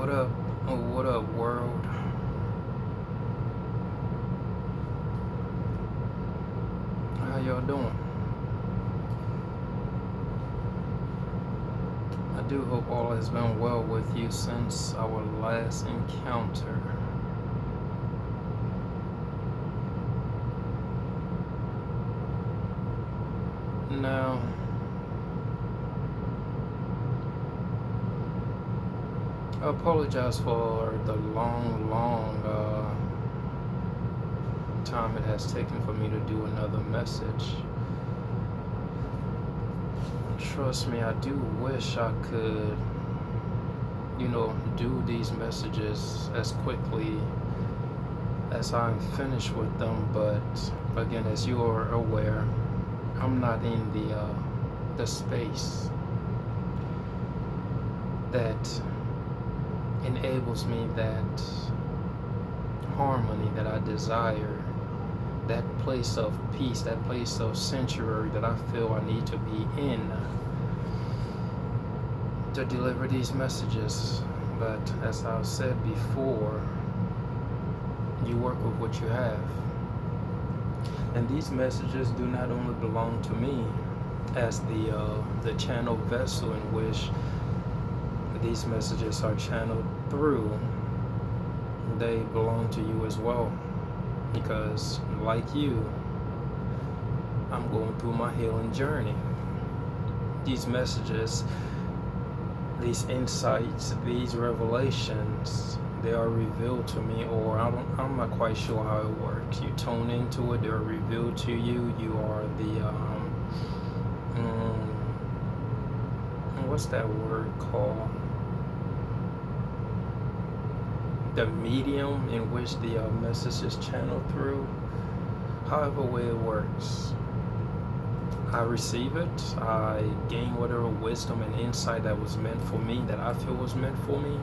What up? What up, world? How y'all doing? I do hope all has been well with you since our last encounter. Now, I apologize for the long time it has taken for me to do another message. Trust me, I do wish I could, do these messages as quickly as I'm finished with them, but again, as you are aware, I'm not in the space that enables me that harmony that I desire, that place of peace, that place of sanctuary that I feel I need to be in to deliver these messages. But as I've said before, you work with what you have. And these messages do not only belong to me as the channel vessel in which these messages are channeled through, they belong to you as well. Because like you, I'm going through my healing journey. These messages, these insights, these revelations, they are revealed to me, or I'm not quite sure how it works. You tune into it, they're revealed to you. You are the what's that word called? The medium in which the message is channeled through. However way it works, I receive it. I gain whatever wisdom and insight that was meant for me, that I feel was meant for me.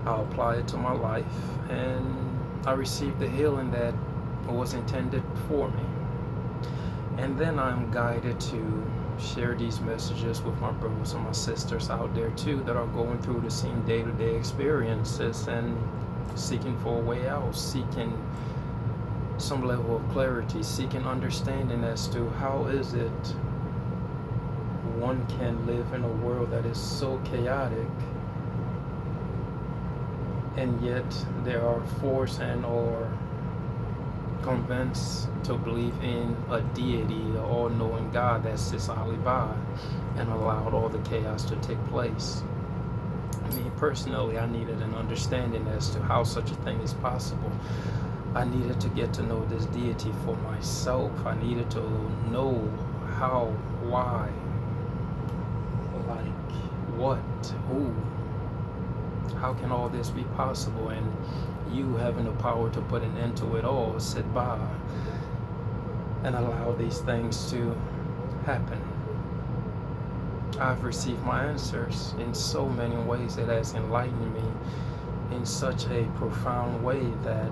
I'll apply it to my life, and I receive the healing that was intended for me. And then I'm guided to share these messages with my brothers and my sisters out there too, that are going through the same day-to-day experiences and seeking for a way out, seeking some level of clarity, seeking understanding as to how is it one can live in a world that is so chaotic, and yet they are forced and or convinced to believe in a deity, an all-knowing God that sits highly by and allowed all the chaos to take place. Me personally, I needed an understanding as to how such a thing is possible. I needed to get to know this deity for myself. I needed to know how, why, like, what, who. How can all this be possible? And you having the power to put an end to it all, sit by and allow these things to happen. I've received my answers in so many ways. It has enlightened me in such a profound way that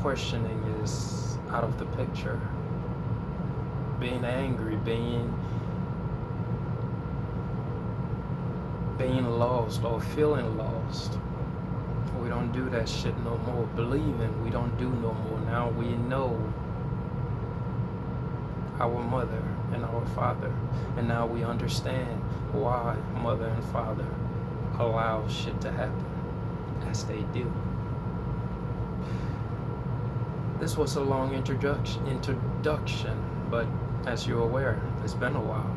questioning is out of the picture. Being angry, being lost or feeling lost. We don't do that shit no more. Believing, we don't do no more. Now we know our mother and our father, and now we understand why mother and father allow shit to happen as they do. This was a long introduction, but as you're aware, it's been a while.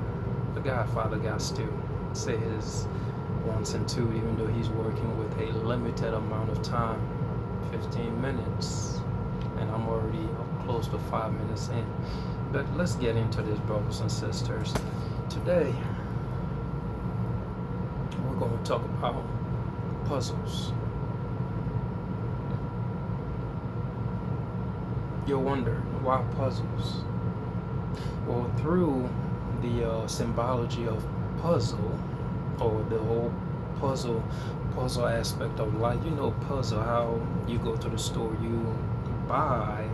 The Godfather got to say his once and two, even though he's working with a limited amount of time, 15 minutes, and I'm already close to 5 minutes in. But let's get into this, brothers and sisters. Today, we're going to talk about puzzles. You'll wonder, why puzzles? Well, through the symbology of puzzle, or the whole puzzle aspect of life. You know, puzzle, how you go to the store, you buy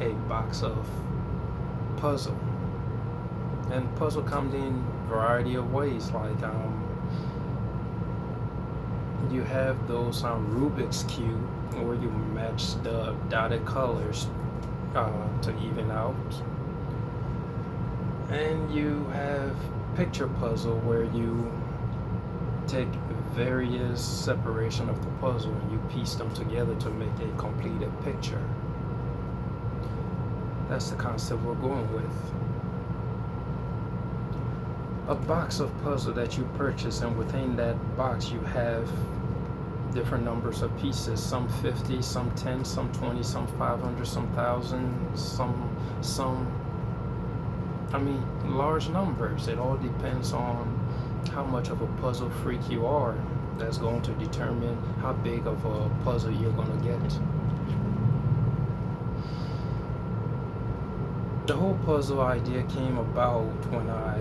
a box of puzzle, and puzzle comes in a variety of ways, like you have those Rubik's Cube where you match the dotted colors to even out. And you have picture puzzle where you take various separation of the puzzle and you piece them together to make a completed picture. That's the concept we're going with. A box of puzzle that you purchase, and within that box you have different numbers of pieces, some 50, some 10, some 20, some 500, some 1,000, some large numbers. It all depends on how much of a puzzle freak you are. That's going to determine how big of a puzzle you're going to get. The whole puzzle idea came about when I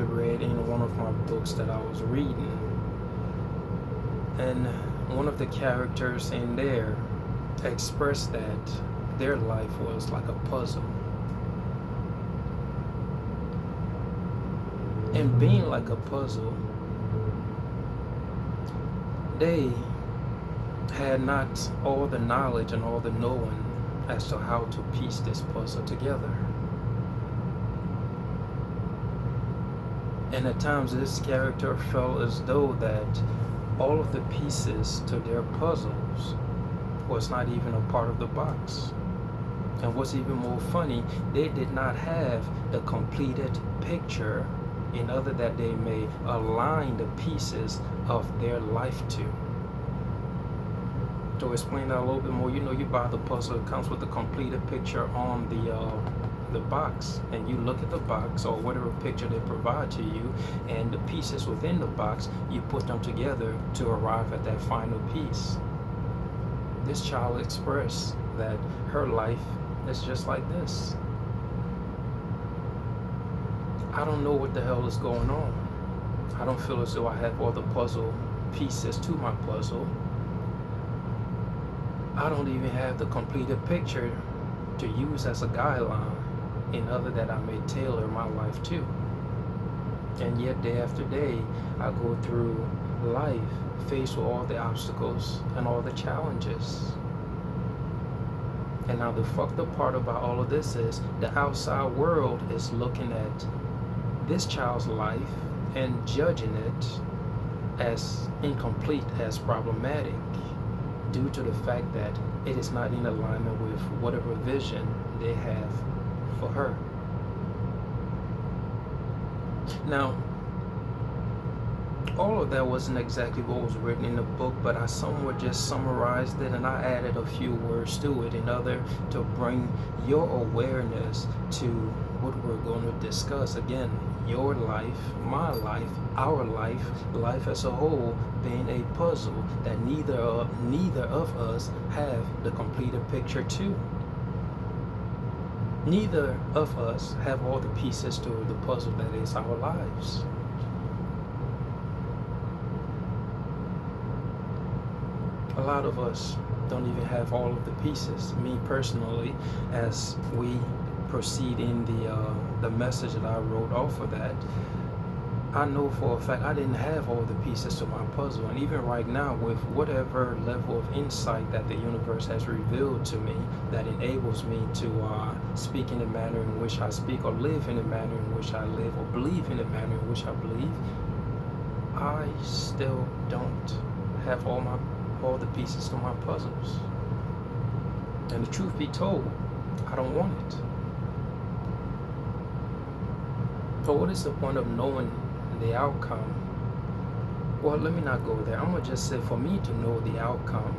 read in one of my books that I was reading, and one of the characters in there expressed that their life was like a puzzle. And being like a puzzle, they had not all the knowledge and all the knowing as to how to piece this puzzle together. And at times this character felt as though that all of the pieces to their puzzles was not even a part of the box. And what's even more funny, they did not have the completed picture in order that they may align the pieces of their life to. To explain that a little bit more, you buy the puzzle, it comes with a completed picture on the box, and you look at the box or whatever picture they provide to you, and the pieces within the box, you put them together to arrive at that final piece. This child expressed that her life is just like this. I don't know what the hell is going on. I don't feel as though I have all the puzzle pieces to my puzzle. I don't even have the completed picture to use as a guideline in order that I may tailor my life to. And yet day after day, I go through life faced with all the obstacles and all the challenges. And now the fucked up part about all of this is the outside world is looking at this child's life and judging it as incomplete, as problematic, due to the fact that it is not in alignment with whatever vision they have for her. Now, all of that wasn't exactly what was written in the book, but I somewhat just summarized it and I added a few words to it in order to bring your awareness to what we're going to discuss. Again, your life, my life, our life, life as a whole being a puzzle that neither of us have the completed picture to. Neither of us have all the pieces to the puzzle that is our lives. A lot of us don't even have all of the pieces. Me personally, as we proceed in the message that I wrote off of that, I know for a fact I didn't have all the pieces to my puzzle. And even right now, with whatever level of insight that the universe has revealed to me that enables me to speak in the manner in which I speak, or live in the manner in which I live, or believe in the manner in which I believe, I still don't have all the pieces to my puzzles. And the truth be told, I don't want it. So what is the point of knowing the outcome? Well, let me not go there. I'm gonna just say, for me to know the outcome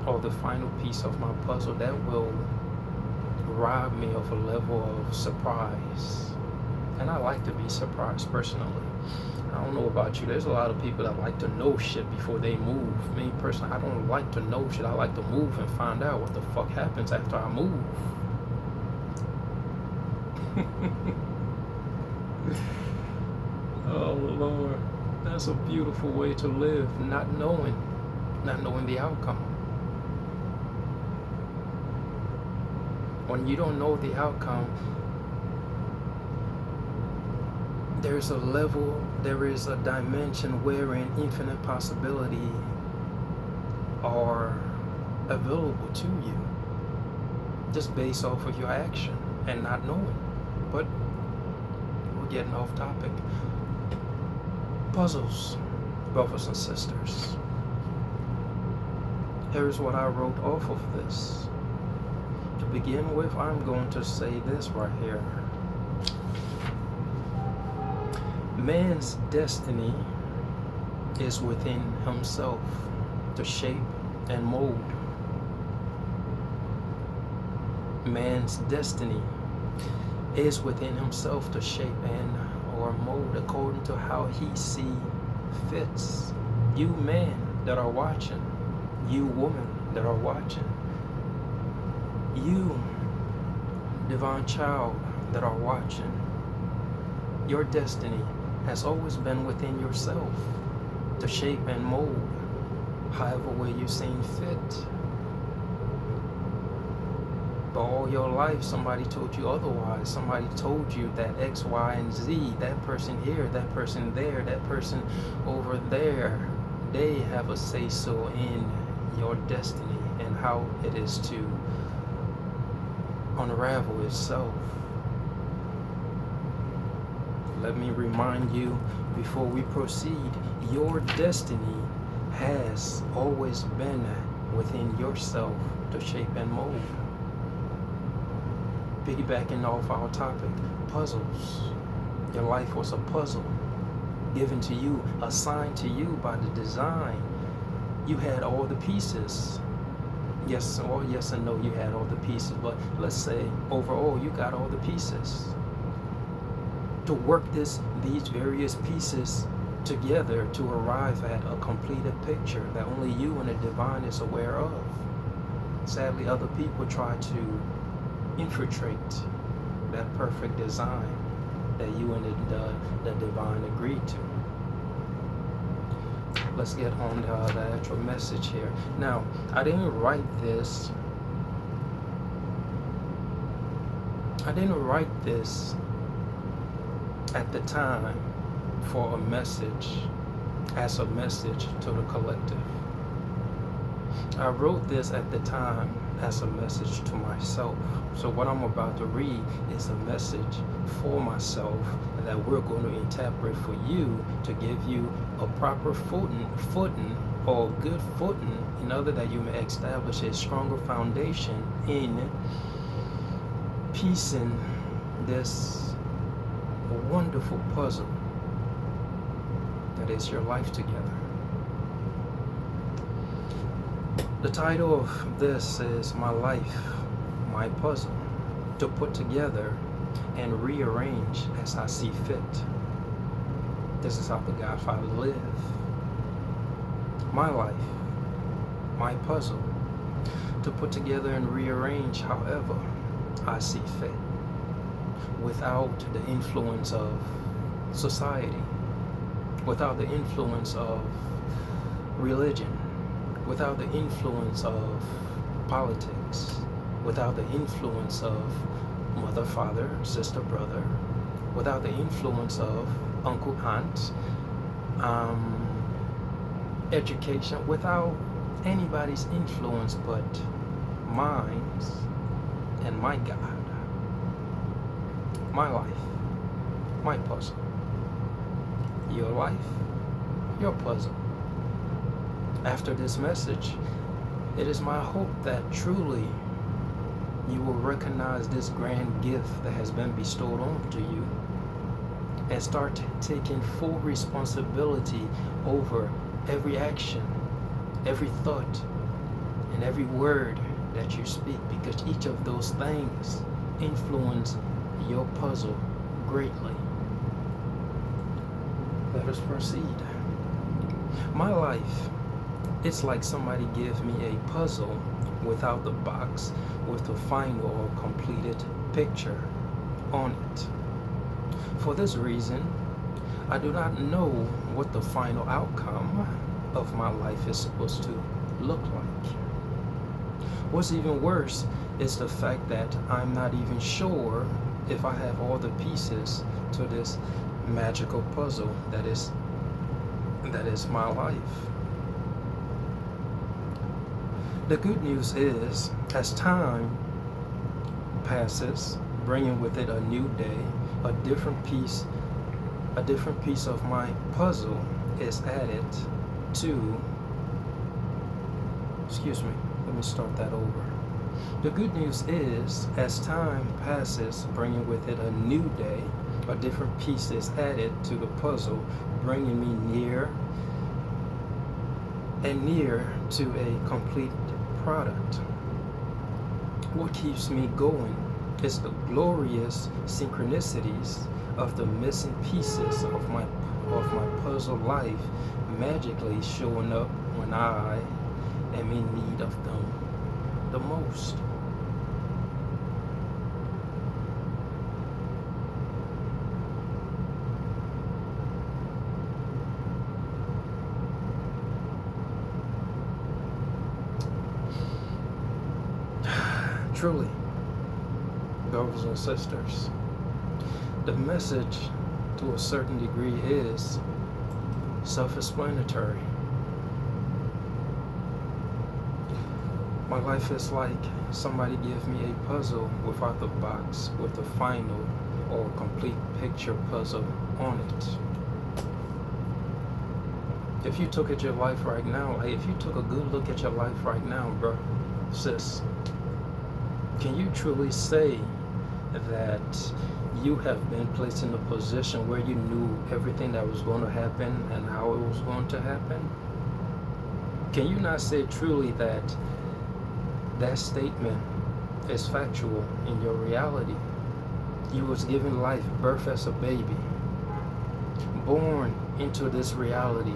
or the final piece of my puzzle, that will rob me of a level of surprise. And I like to be surprised personally. I don't know about you. There's a lot of people that like to know shit before they move. Me personally, I don't like to know shit. I like to move and find out what the fuck happens after I move. Oh Lord, that's a beautiful way to live, not knowing the outcome. When you don't know the outcome, there is a level, there is a dimension wherein infinite possibility are available to you just based off of your action and not knowing. But we're getting off topic. Puzzles, brothers and sisters. Here's what I wrote off of this. To begin with, I'm going to say this right here. Man's destiny is within himself to shape and mold. Man's destiny is within himself to shape and or mold according to how he see fits. You man that are watching, you woman that are watching, you divine child that are watching, your destiny has always been within yourself to shape and mold however way you seem fit. But all your life somebody told you otherwise. Somebody told you that X, Y, and Z, that person here, that person there, that person over there, they have a say-so in your destiny and how it is to unravel itself. Let me remind you before we proceed, your destiny has always been within yourself to shape and mold. Piggybacking off our topic, puzzles. Your life was a puzzle given to you, assigned to you by the design. You had all the pieces. Yes, or yes and no, you had all the pieces, but let's say overall you got all the pieces. To work these various pieces together to arrive at a completed picture that only you and the divine is aware of. Sadly, other people try to infiltrate that perfect design that you and the divine agreed to. Let's get on the actual message here. Now, I didn't write this at the time for a message, as a message to the collective. I wrote this at the time as a message to myself. So what I'm about to read is a message for myself that we're going to interpret for you to give you a proper footing or good footing in order that you may establish a stronger foundation in piecing this wonderful puzzle that is your life together. The title of this is My Life, My Puzzle, to put together and rearrange as I see fit. This is how the Godfather lived. My life, my puzzle, to put together and rearrange however I see fit, without the influence of society, without the influence of religion, without the influence of politics, without the influence of mother, father, sister, brother, without the influence of uncle, aunt, education, without anybody's influence but mine and my God. My life, my puzzle. Your life, your puzzle. After this message, it is my hope that truly you will recognize this grand gift that has been bestowed on to you and start taking full responsibility over every action, every thought, and every word that you speak, because each of those things influence your puzzle greatly. Let us proceed. My life, it's like somebody gave me a puzzle without the box with the final or completed picture on it. For this reason, I do not know what the final outcome of my life is supposed to look like. What's even worse is the fact that I'm not even sure if I have all the pieces to this magical puzzle that is my life. The good news is, as time passes, bringing with it a new day, a different piece of my puzzle is added to, excuse me, let me start that over. The good news is, as time passes, bringing with it a new day, a different piece is added to the puzzle, bringing me near and near to a complete product. What keeps me going is the glorious synchronicities of the missing pieces of my puzzle life magically showing up when I am in need of them the most. Truly, brothers and sisters, the message to a certain degree is self-explanatory. My life is like somebody gave me a puzzle without the box with the final or complete picture puzzle on it. If you took at your life right now, if you took a good look at your life right now, bro, sis, can you truly say that you have been placed in a position where you knew everything that was going to happen and how it was going to happen? Can you not say truly that that statement is factual in your reality? You was given life, birth as a baby, born into this reality,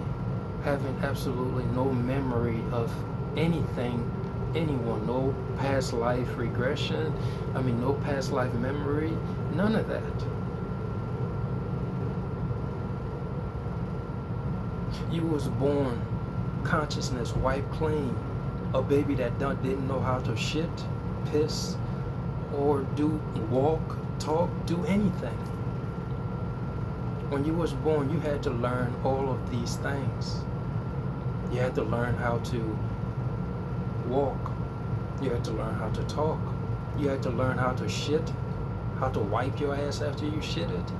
having absolutely no memory of anything, anyone, no past life regression, no past life memory, none of that. You was born, consciousness wiped clean, a baby that didn't know how to shit, piss, or walk, talk, do anything. When you was born, you had to learn all of these things. You had to learn how to walk. You had to learn how to talk. You had to learn how to shit, how to wipe your ass after you shit it.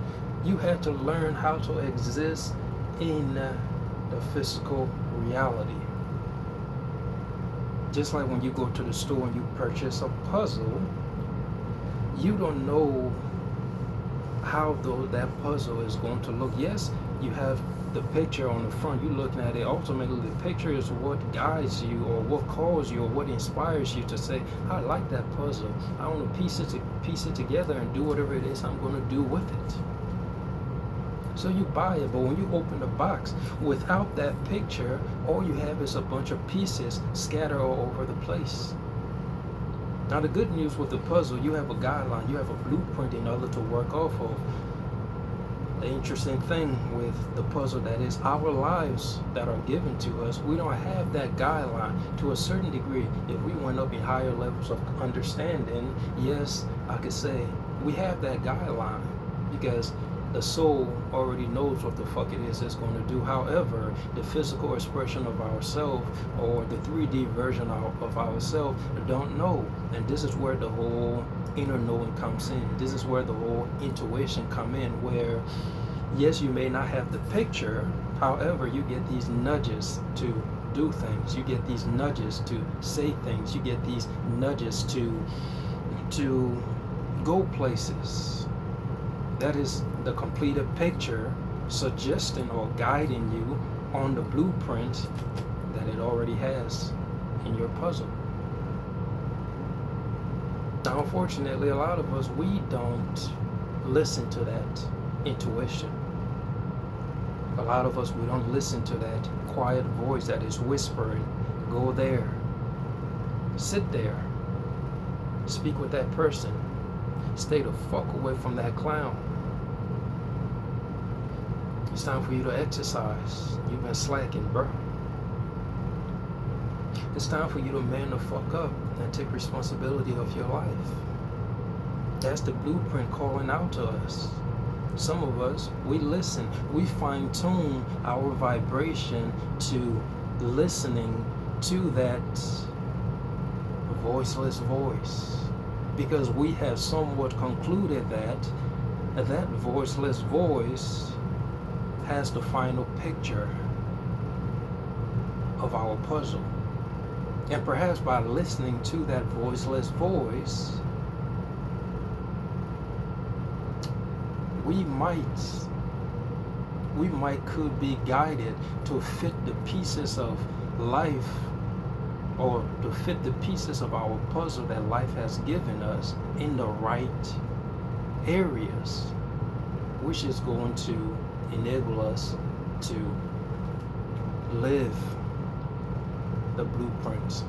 You had to learn how to exist in the physical reality. Just like when you go to the store and you purchase a puzzle, you don't know how that puzzle is going to look. Yes, you have the picture on the front, you're looking at it. Ultimately, the picture is what guides you or what calls you or what inspires you to say, I like that puzzle. I want to piece it together and do whatever it is I'm going to do with it. So you buy it, but when you open the box, without that picture, all you have is a bunch of pieces scattered all over the place. Now the good news with the puzzle, you have a guideline, you have a blueprint in order to work off of. The interesting thing with the puzzle that is our lives that are given to us, we don't have that guideline. To a certain degree, if we went up in higher levels of understanding, yes, I could say we have that guideline because the soul already knows what the fuck it is it's going to do. However, the physical expression of ourselves or the 3D version of ourselves don't know. And this is where the whole inner knowing comes in. This is where the whole intuition come in, where yes, you may not have the picture, however, you get these nudges to do things. You get these nudges to say things. You get these nudges to go places. That is the completed picture suggesting or guiding you on the blueprint that it already has in your puzzle. Now, unfortunately, a lot of us, we don't listen to that intuition. A lot of us, we don't listen to that quiet voice that is whispering, go there, sit there, speak with that person, stay the fuck away from that clown. It's time for you to exercise. You've been slacking, bro. It's time for you to man the fuck up and take responsibility of your life. That's the blueprint calling out to us. Some of us, we listen. We fine-tune our vibration to listening to that voiceless voice, because we have somewhat concluded that that voiceless voice has the final picture of our puzzle. And perhaps by listening to that voiceless voice, we could be guided to fit the pieces of life, or to fit the pieces of our puzzle that life has given us in the right areas, which is going to enable us to live the blueprints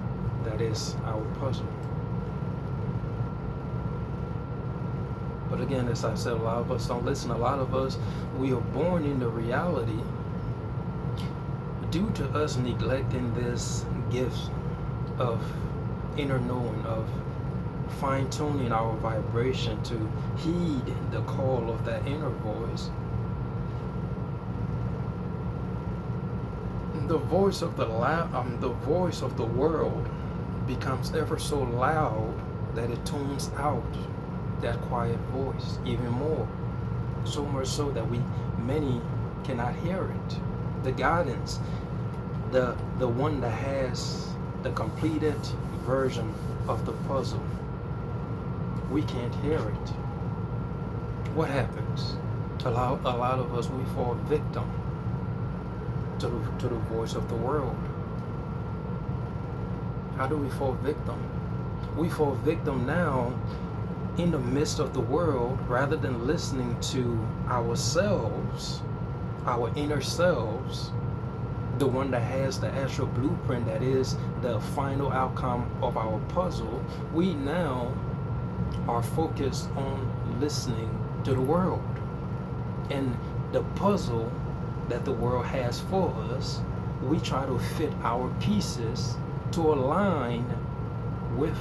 that is our puzzle. But again, as I said, a lot of us don't listen. A lot of us, we are born into reality due to us neglecting this gift of inner knowing, of fine-tuning our vibration to heed the call of that inner voice. The voice of the voice of the world becomes ever so loud that it tunes out that quiet voice even more, so much so that many cannot hear it. The guidance, the one that has the completed version of the puzzle, we can't hear it. What happens? A lot of us, we fall victim to the voice of the world. How do we fall victim? We fall victim now in the midst of the world, rather than listening to ourselves, our inner selves, the one that has the actual blueprint that is the final outcome of our puzzle. We now are focused on listening to the world and the puzzle that the world has for us. We try to fit our pieces to align with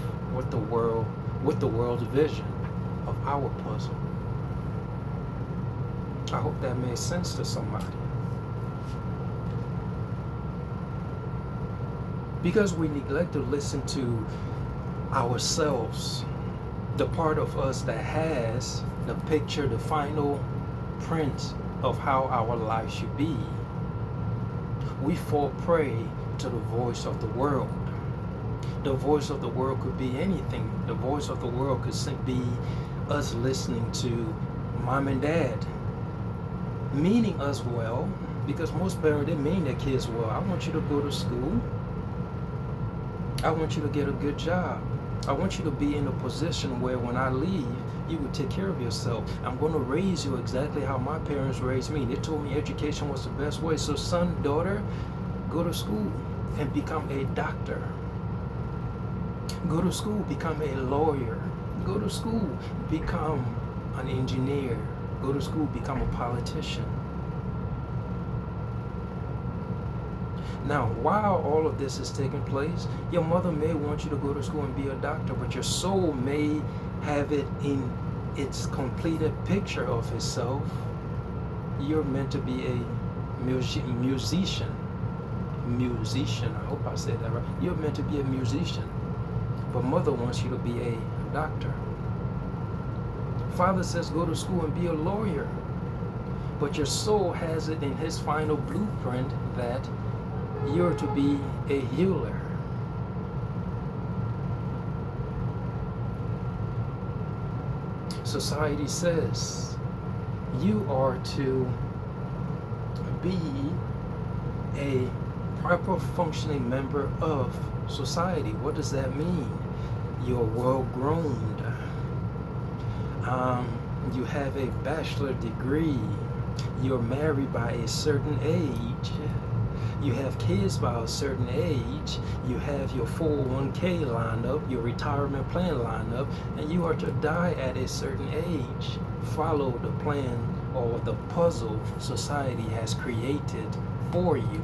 the world's vision of our puzzle. I hope that made sense to somebody. Because we neglect to listen to ourselves, the part of us that has the picture, the final print of how our life should be, we fall prey to the voice of the world. The voice of the world could be anything. The voice of the world could be us listening to mom and dad, meaning us well, because most parents, they mean their kids well. I want you to go to school. I want you to get a good job. I want you to be in a position where when I leave, you would take care of yourself. I'm going to raise you exactly how my parents raised me. They told me education was the best way. So son, daughter, go to school and become a doctor. Go to school, become a lawyer. Go to school, become an engineer. Go to school, become a politician. Now, while all of this is taking place, your mother may want you to go to school and be a doctor, but your soul may have it in its completed picture of itself. You're meant to be a musician. I hope I said that right. You're meant to be a musician, but mother wants you to be a doctor. Father says go to school and be a lawyer, but your soul has it in his final blueprint that you're to be a healer. Society says you are to be a proper functioning member of society. What does that mean? You're well groomed. You have a bachelor degree. You're married by a certain age. You have kids by a certain age. You have your 401k lined up, your retirement plan lined up, and you are to die at a certain age. Follow the plan or the puzzle society has created for you.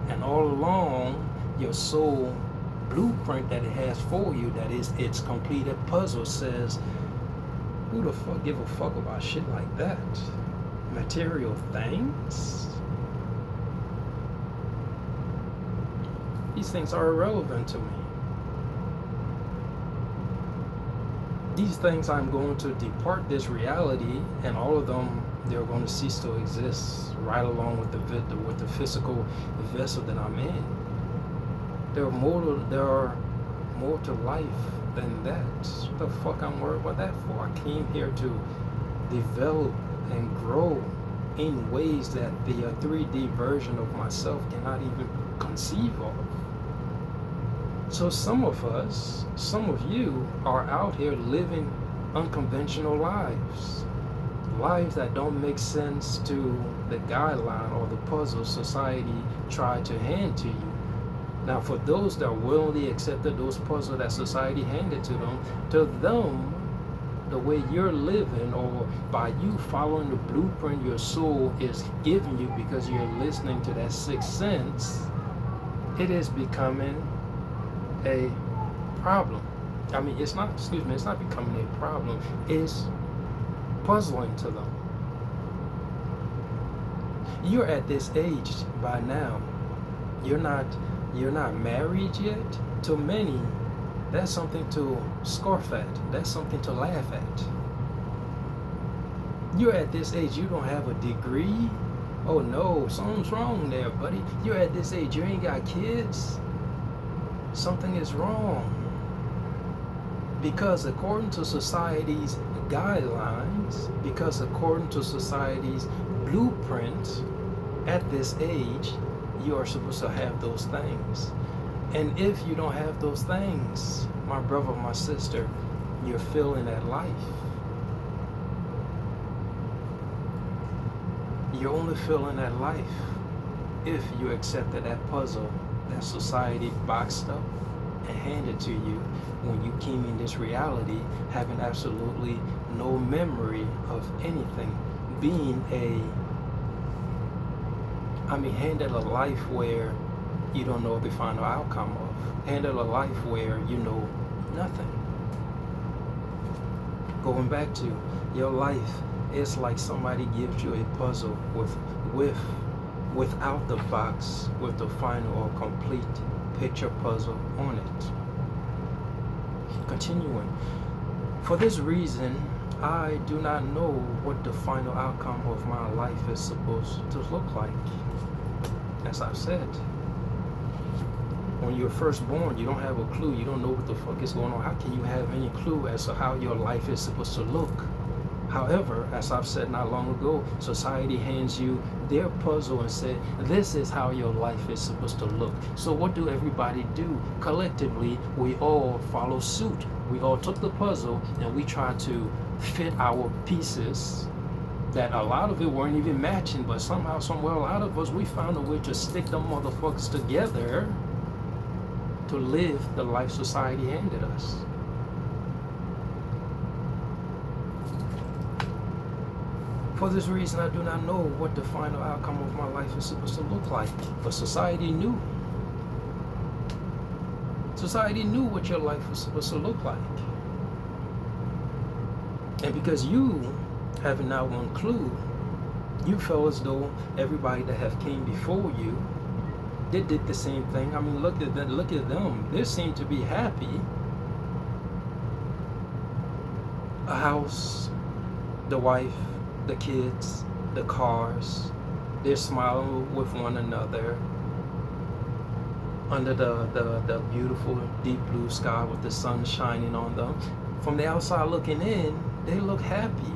And all along, your soul blueprint that it has for you, that is its completed puzzle, says, who the fuck give a fuck about shit like that? Material things? These things are irrelevant to me. these things I'm going to depart this reality, and all of them, they're going to cease to exist right along with the physical vessel that I'm in. There are more to life than that. What the fuck I'm worried about that for? I came here to develop and grow in ways that the 3D version of myself cannot even conceive of. So some of us, some of you are out here living unconventional lives. Lives that don't make sense to the guideline or the puzzle society tried to hand to you. Now for those that willingly accepted those puzzles that society handed to them, the way you're living, or by you following the blueprint your soul is giving you because you're listening to that sixth sense, it is becoming a problem. I mean, it's not becoming a problem, it's puzzling to them. You're at this age by now. You're not married yet. To many, that's something to scoff at. That's something to laugh at. You're at this age, you don't have a degree. Oh no, something's wrong there, buddy. You're at this age, you ain't got kids. Something is wrong. Because according to society's guidelines, because according to society's blueprint, at this age, you are supposed to have those things. And if you don't have those things, my brother, my sister, you're failing at life. You're only failing at life if you accepted that puzzle that society boxed up and handed to you when you came in this reality, having absolutely no memory of anything, being handed a life where you don't know the final outcome of, handed a life where you know nothing. Going back to your life, it's like somebody gives you a puzzle without the box, with the final or complete picture puzzle on it. Continuing. For this reason, I do not know what the final outcome of my life is supposed to look like. As I've said, when you're first born, you don't have a clue. You don't know what the fuck is going on. How can you have any clue as to how your life is supposed to look? However, as I've said not long ago, society hands you their puzzle and said, this is how your life is supposed to look. So what do everybody do? Collectively, we all follow suit. We all took the puzzle and we tried to fit our pieces that a lot of it weren't even matching, but somehow, somewhere, a lot of us, we found a way to stick them motherfuckers together to live the life society handed us. For this reason, I do not know what the final outcome of my life is supposed to look like. But society knew. Society knew what your life was supposed to look like. And because you having not one clue, you felt as though everybody that have came before you, they did the same thing. I mean, look at them. They seem to be happy. A house, the wife, the kids, the cars, they're smiling with one another under the beautiful deep blue sky with the sun shining on them. From the outside looking in, they look happy.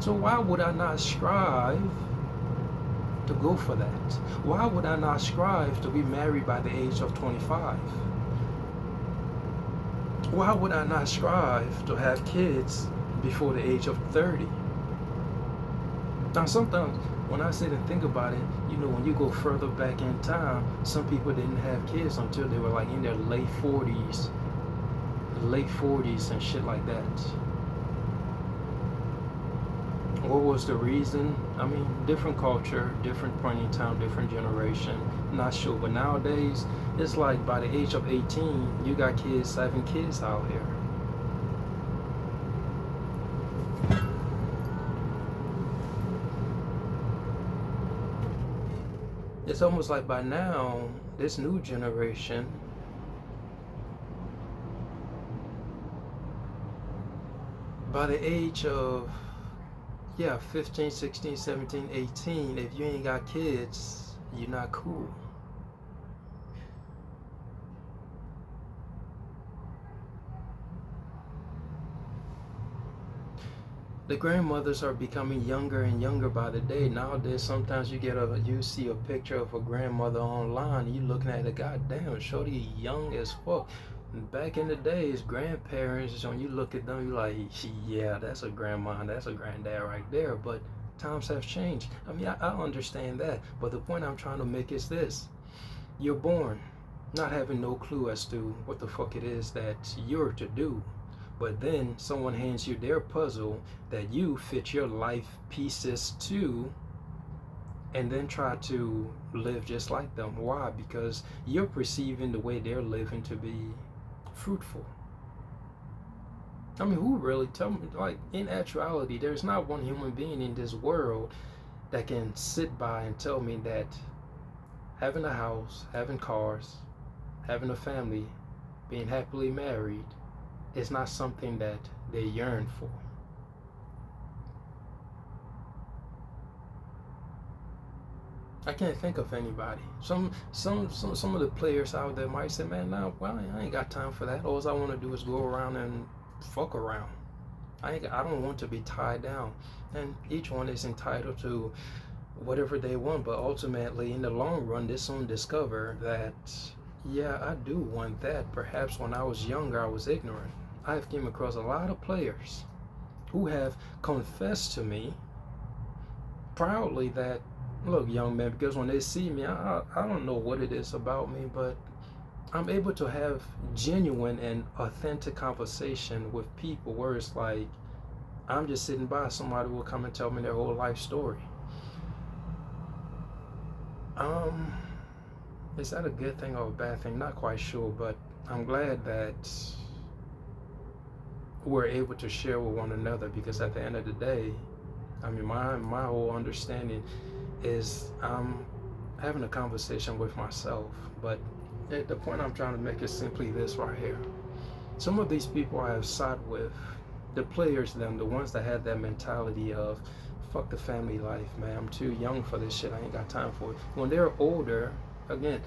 So why would I not strive to go for that? Why would I not strive to be married by the age of 25? Why would I not strive to have kids before the age of 30? Now sometimes when I sit and think about it, you know, when you go further back in time, some people didn't have kids until they were like in their late 40s and shit like that. What was the reason? I mean, different culture, different point in time, different generation, not sure. But nowadays, it's like by the age of 18, you got kids having kids out here. It's almost like by now, this new generation, By the age of, yeah, 15, 16, 17, 18, if you ain't got kids, you're not cool. The grandmothers are becoming younger and younger by the day. Nowadays, sometimes you see a picture of a grandmother online, you looking at it, goddamn, shorty young as fuck. Back in the days, grandparents, when you look at them, you like, yeah, that's a grandma, that's a granddad right there. But times have changed. I mean, I understand that. But the point I'm trying to make is this. You're born not having no clue as to what the fuck it is that you're to do. But then someone hands you their puzzle that you fit your life pieces to, and then try to live just like them. Why? Because you're perceiving the way they're living to be fruitful. I mean, who really tell me? Like, in actuality, there's not one human being in this world that can sit by and tell me that having a house, having cars, having a family, being happily married is not something that they yearn for. I can't think of anybody. Some of the players out there might say, "Man, nah, well, I ain't got time for that. All I want to do is go around and fuck around. I don't want to be tied down." And each one is entitled to whatever they want. But ultimately, in the long run, they soon discover that, yeah, I do want that. Perhaps when I was younger, I was ignorant. I've came across a lot of players who have confessed to me proudly that, look, young man, because when they see me, I don't know what it is about me, but I'm able to have genuine and authentic conversation with people where it's like I'm just sitting by, somebody will come and tell me their whole life story. Is that a good thing or a bad thing? Not quite sure, but I'm glad that we're able to share with one another, because at the end of the day, I mean, my whole understanding is I'm having a conversation with myself. But the point I'm trying to make is simply this right here. Some of these people I have sat with, the players, the ones that had that mentality of, fuck the family life, man, I'm too young for this shit, I ain't got time for it. When they're older, again,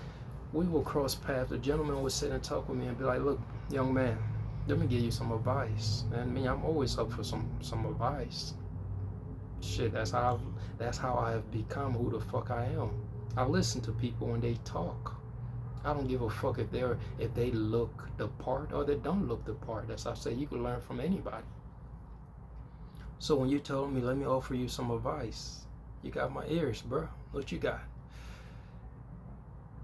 we will cross paths. The gentleman would sit and talk with me and be like, look, young man, let me give you some advice. And me, I'm always up for some advice. Shit, that's how I have become who the fuck I am. I listen to people when they talk. I don't give a fuck if they look the part or they don't look the part. As I say, you can learn from anybody. So when you told me, let me offer you some advice, you got my ears, bro. What you got?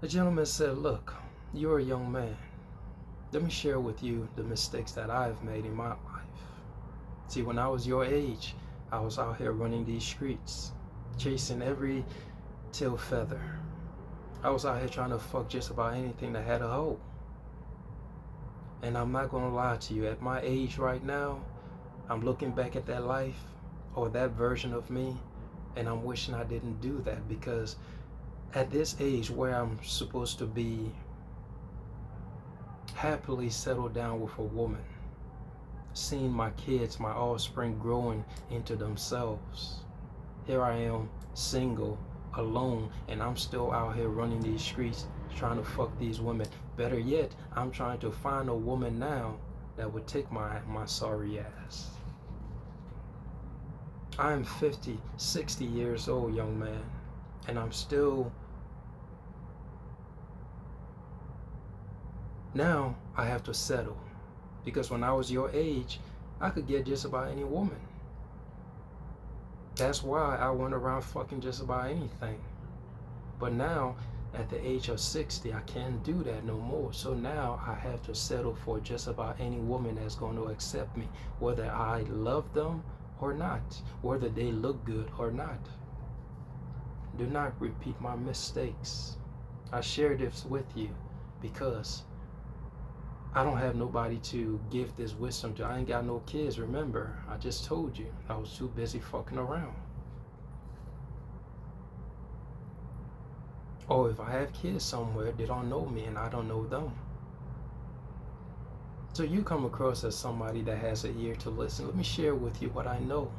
The gentleman said, look, you're a young man. Let me share with you the mistakes that I've made in my life. See, when I was your age, I was out here running these streets, chasing every tail feather. I was out here trying to fuck just about anything that had a hole. And I'm not gonna lie to you, at my age right now, I'm looking back at that life or that version of me, and I'm wishing I didn't do that, because at this age where I'm supposed to be happily settled down with a woman, seeing my kids, my offspring growing into themselves, here I am, single, alone, and I'm still out here running these streets trying to fuck these women. Better yet, I'm trying to find a woman now that would take my sorry ass. I'm 50, 60 years old, young man, and I'm still, now I have to settle, because when I was your age, I could get just about any woman. That's why I went around fucking just about anything. But now, at the age of 60, I can't do that no more. So now I have to settle for just about any woman that's going to accept me, whether I love them or not, whether they look good or not. Do not repeat my mistakes. I share this with you because I don't have nobody to give this wisdom to. I ain't got no kids, remember. I just told you I was too busy fucking around. Or if I have kids somewhere, they don't know me and I don't know them. So you come across as somebody that has an ear to listen. Let me share with you what I know.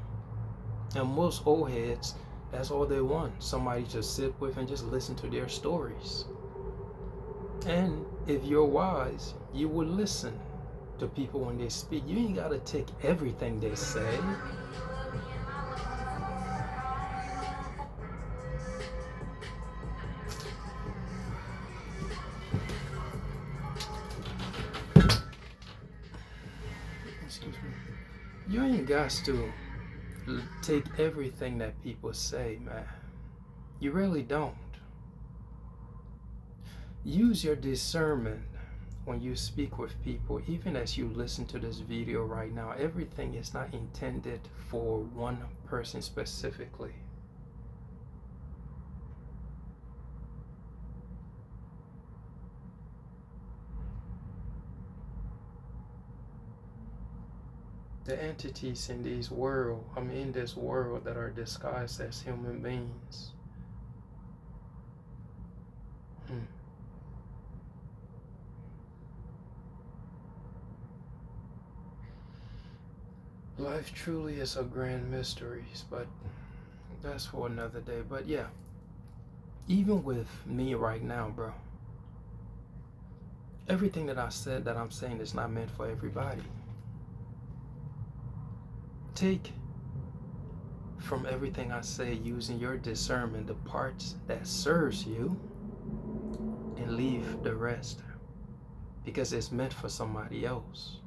And most old heads, that's all they want. Somebody to sit with and just listen to their stories. And if you're wise, you will listen to people when they speak. You ain't got to take everything they say. Excuse me. You ain't got to take everything that people say, man. You really don't. Use your discernment when you speak with people. Even as you listen to this video right now, everything is not intended for one person specifically. The entities in this world that are disguised as human beings. Life truly is a grand mystery, but that's for another day. But yeah, even with me right now, bro, everything that I said that I'm saying is not meant for everybody. Take from everything I say, using your discernment, the parts that serves you, and leave the rest, because it's meant for somebody else.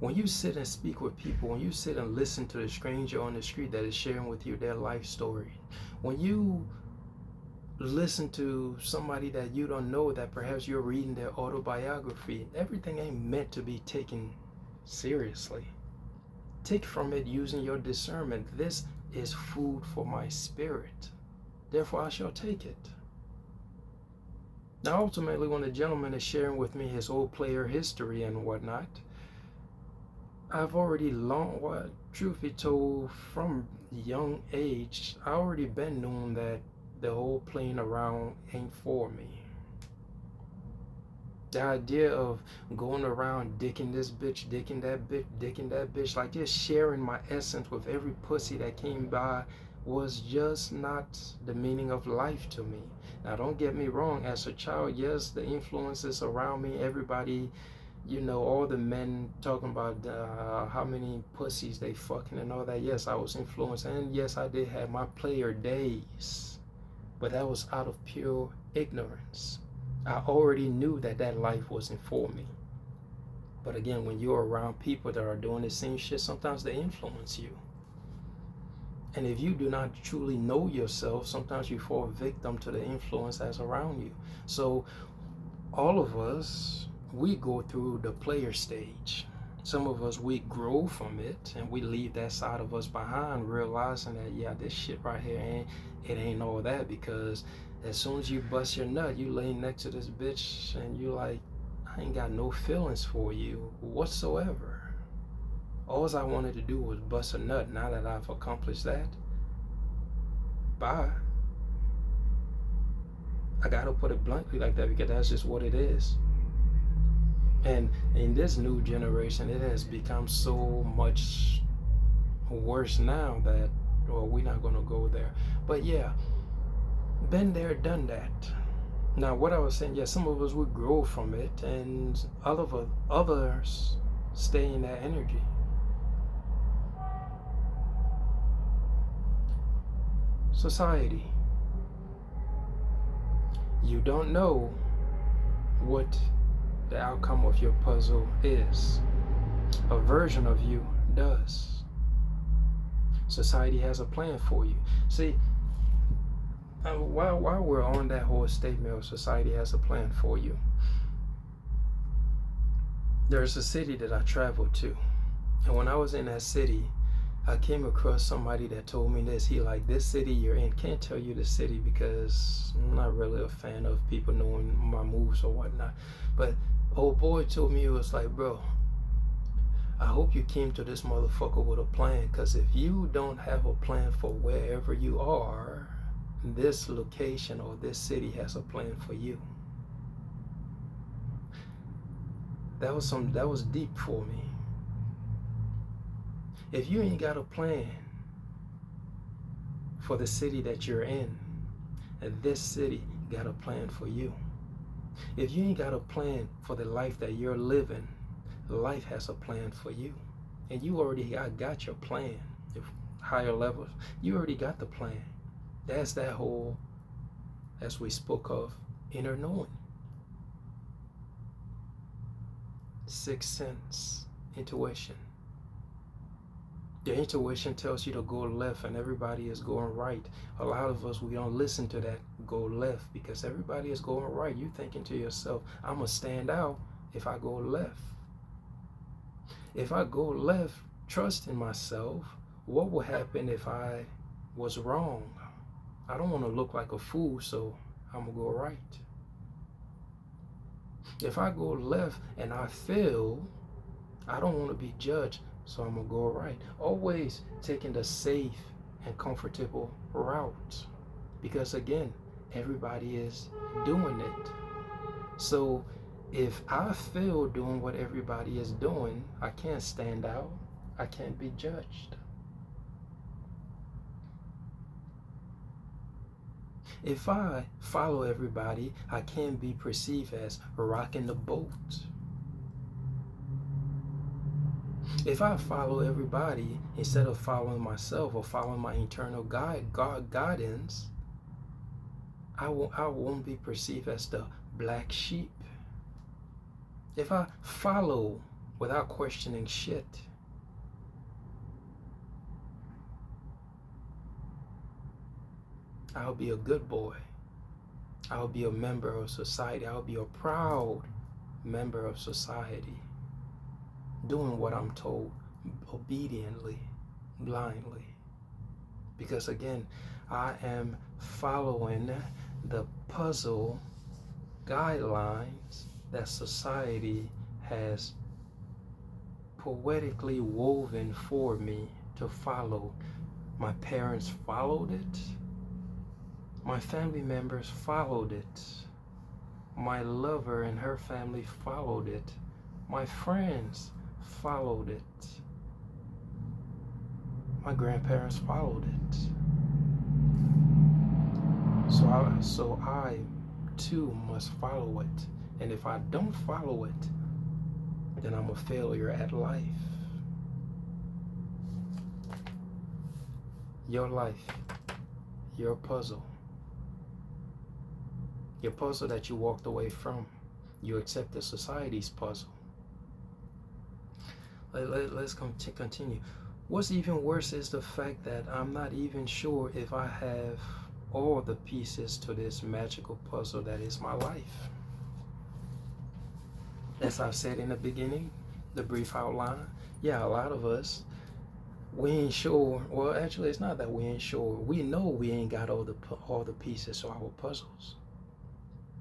When you sit and speak with people, when you sit and listen to the stranger on the street that is sharing with you their life story, when you listen to somebody that you don't know, that perhaps you're reading their autobiography, everything ain't meant to be taken seriously. Take from it using your discernment. This is food for my spirit, therefore I shall take it. Now ultimately, when the gentleman is sharing with me his old player history and whatnot, I've already truth be told, from young age, I already been known that the whole playing around ain't for me. The idea of going around dicking this bitch, dicking that bitch, like just sharing my essence with every pussy that came by was just not the meaning of life to me. Now don't get me wrong, as a child, yes, the influences around me, everybody, you know, all the men talking about how many pussies they fucking and all that. Yes, I was influenced, and yes, I did have my player days, but that was out of pure ignorance. I already knew that that life wasn't for me. But again, when you're around people that are doing the same shit, sometimes they influence you. And if you do not truly know yourself, sometimes you fall victim to the influence that's around you. So all of us, we go through the player stage. Some of us, we grow from it and we leave that side of us behind, realizing that, yeah, this shit right here ain't all that, because as soon as you bust your nut, you lay next to this bitch and you like, I ain't got no feelings for you whatsoever. All I wanted to do was bust a nut. Now that I've accomplished that, bye. I gotta put it bluntly like that, because that's just what it is. And in this new generation, it has become so much worse now that, well, we're not gonna go there. But yeah, been there, done that. Now, what I was saying, yeah, some of us would grow from it, and others stay in that energy. Society. You don't know what the outcome of your puzzle is. A version of you does. Society has a plan for you. See, while we're on that whole statement of society has a plan for you, there's a city that I traveled to, and when I was in that city, I came across somebody that told me this. He like, this city you're in, can't tell you the city because I'm not really a fan of people knowing my moves or whatnot. But old boy told me, it was like, bro, I hope you came to this motherfucker with a plan, because if you don't have a plan for wherever you are, this location or this city has a plan for you. That was deep for me. If you ain't got a plan for the city that you're in, and this city got a plan for you. If you ain't got a plan for the life that you're living, life has a plan for you. And you already got your plan. If higher levels, you already got the plan. That's that whole, as we spoke of, inner knowing. Sixth sense, intuition. Your intuition tells you to go left and everybody is going right. A lot of us, we don't listen to that go left because everybody is going right. You thinking to yourself, I'm going to stand out if I go left. If I go left, trusting myself, what will happen if I was wrong? I don't want to look like a fool, so I'm going to go right. If I go left and I fail, I don't want to be judged, so I'm going to go right. Always taking the safe and comfortable route. Because again, everybody is doing it. So if I fail doing what everybody is doing, I can't stand out. I can't be judged. If I follow everybody, I can't be perceived as rocking the boat. If I follow everybody instead of following myself or following my internal guidance, I won't be perceived as the black sheep. If I follow without questioning shit, I'll be a good boy. I'll be a member of society. I'll be a proud member of society, doing what I'm told obediently, blindly. Because again, I am following the puzzle guidelines that society has poetically woven for me to follow. My parents followed it. My family members followed it. My lover and her family followed it. My friends followed it. My grandparents followed it. So I too must follow it. And if I don't follow it, then I'm a failure at life. Your life, your puzzle. Your puzzle that you walked away from. You accepted society's puzzle. Let's continue. What's even worse is the fact that I'm not even sure if I have all the pieces to this magical puzzle that is my life. As I said in the beginning, the brief outline, yeah, a lot of us, we ain't sure. Well, actually, it's not that we ain't sure. We know we ain't got all the pieces to our puzzles.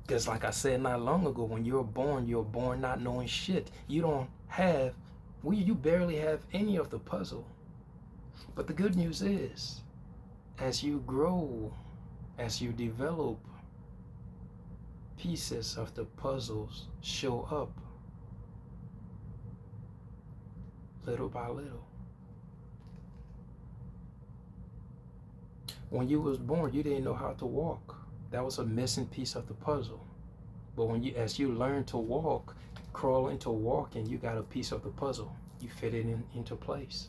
Because like I said not long ago, when you're born not knowing shit. You don't have, you barely have any of the puzzle. But the good news is, as you grow, as you develop, pieces of the puzzles show up little by little. When you was born, you didn't know how to walk. That was a missing piece of the puzzle. But as you learn to walk, crawl into walking, you got a piece of the puzzle. You fit it into place.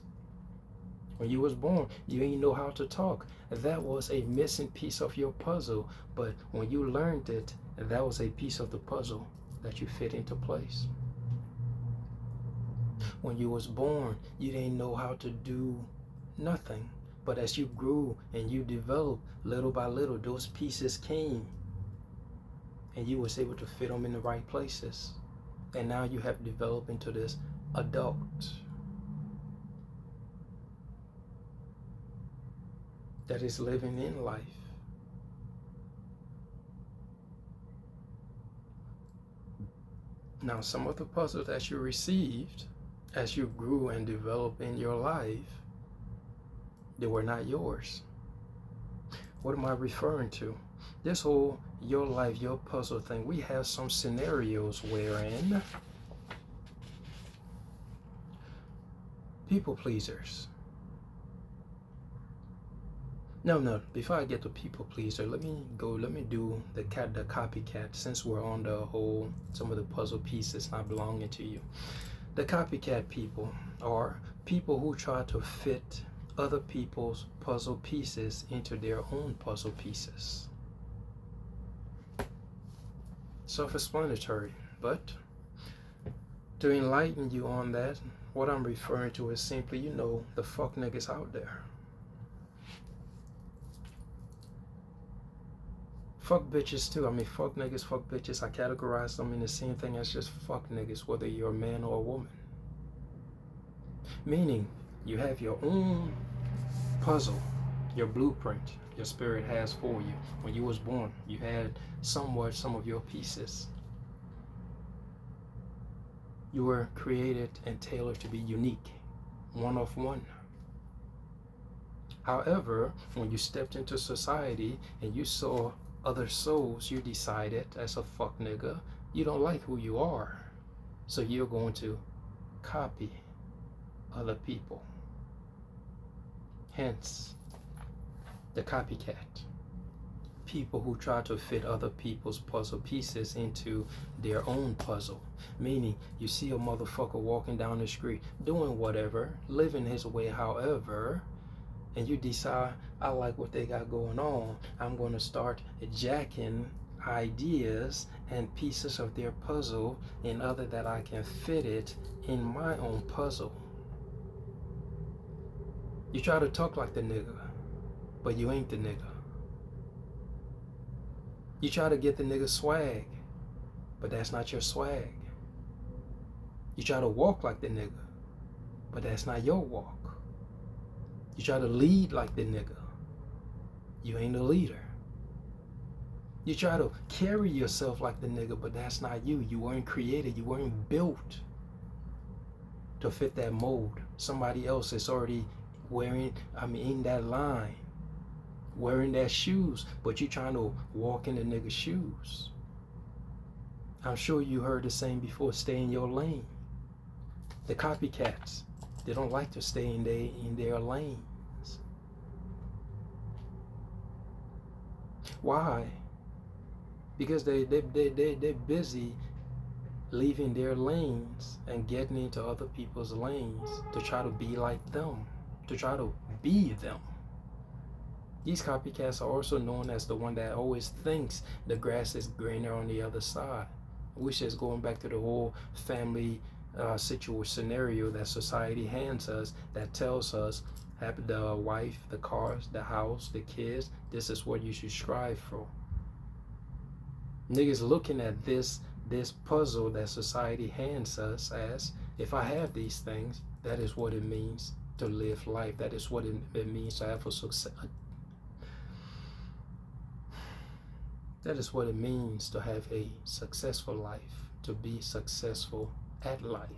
When you was born, you didn't know how to talk. That was a missing piece of your puzzle. But when you learned it, that was a piece of the puzzle that you fit into place. When you was born, you didn't know how to do nothing. But as you grew and you developed, little by little, those pieces came. And you was able to fit them in the right places. And now you have developed into this adult. That is living in life. Now, some of the puzzles that you received as you grew and developed in your life, they were not yours. What am I referring to? This whole your life, your puzzle thing, we have some scenarios wherein people pleasers. No, before I get to people pleaser, let me do the copycat, since we're on the whole, some of the puzzle pieces not belonging to you. The copycat people are people who try to fit other people's puzzle pieces into their own puzzle pieces. Self-explanatory, but to enlighten you on that, what I'm referring to is simply, the fuck niggas out there. Fuck bitches too. I mean, fuck niggas, fuck bitches. I categorize them in the same thing as just fuck niggas, whether you're a man or a woman. Meaning, you have your own puzzle, your blueprint your spirit has for you. When you was born, you had some of your pieces. You were created and tailored to be unique, one of one. However, when you stepped into society and you saw other souls, you decided, as a fuck nigga, you don't like who you are. So you're going to copy other people. Hence, the copycat. People who try to fit other people's puzzle pieces into their own puzzle. Meaning, you see a motherfucker walking down the street, doing whatever, living his way however, and you decide, I like what they got going on. I'm going to start jacking ideas and pieces of their puzzle in order that I can fit it in my own puzzle. You try to talk like the nigga, but you ain't the nigga. You try to get the nigga swag, but that's not your swag. You try to walk like the nigga, but that's not your walk. You try to lead like the nigga, you ain't a leader. You try to carry yourself like the nigga, but that's not you. You weren't created, you weren't built to fit that mold. Somebody else is already in that line, wearing that shoes, but you trying to walk in the nigga's shoes. I'm sure you heard the saying before, stay in your lane. The copycats, they don't like to stay in their lanes. Why? Because they're busy leaving their lanes and getting into other people's lanes to try to be like them, to try to be them. These copycats are also known as the one that always thinks the grass is greener on the other side, which is going back to the whole family scenario that society hands us, that tells us, have the wife, the cars, the house, the kids, this is what you should strive for. Niggas looking at this puzzle that society hands us as, if I have these things, that is what it means to live life. That is what it means to have a success. That is what it means to have a successful life, to be successful at life.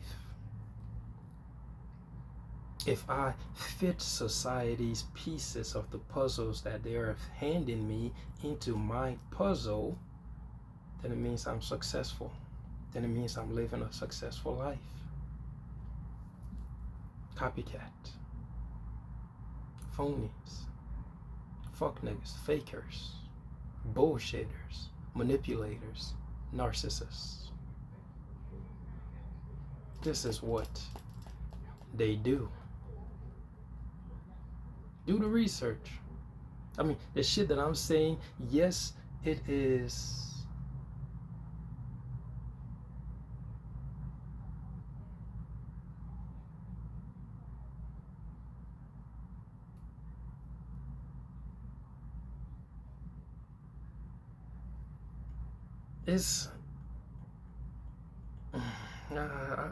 If I fit society's pieces of the puzzles that they are handing me into my puzzle, then it means I'm successful. Then it means I'm living a successful life. Copycat. Phonies. Fuck niggas. Fakers. Bullshitters. Manipulators. Narcissists. This is what they do. Do the research. I mean, the shit that I'm saying, yes, it is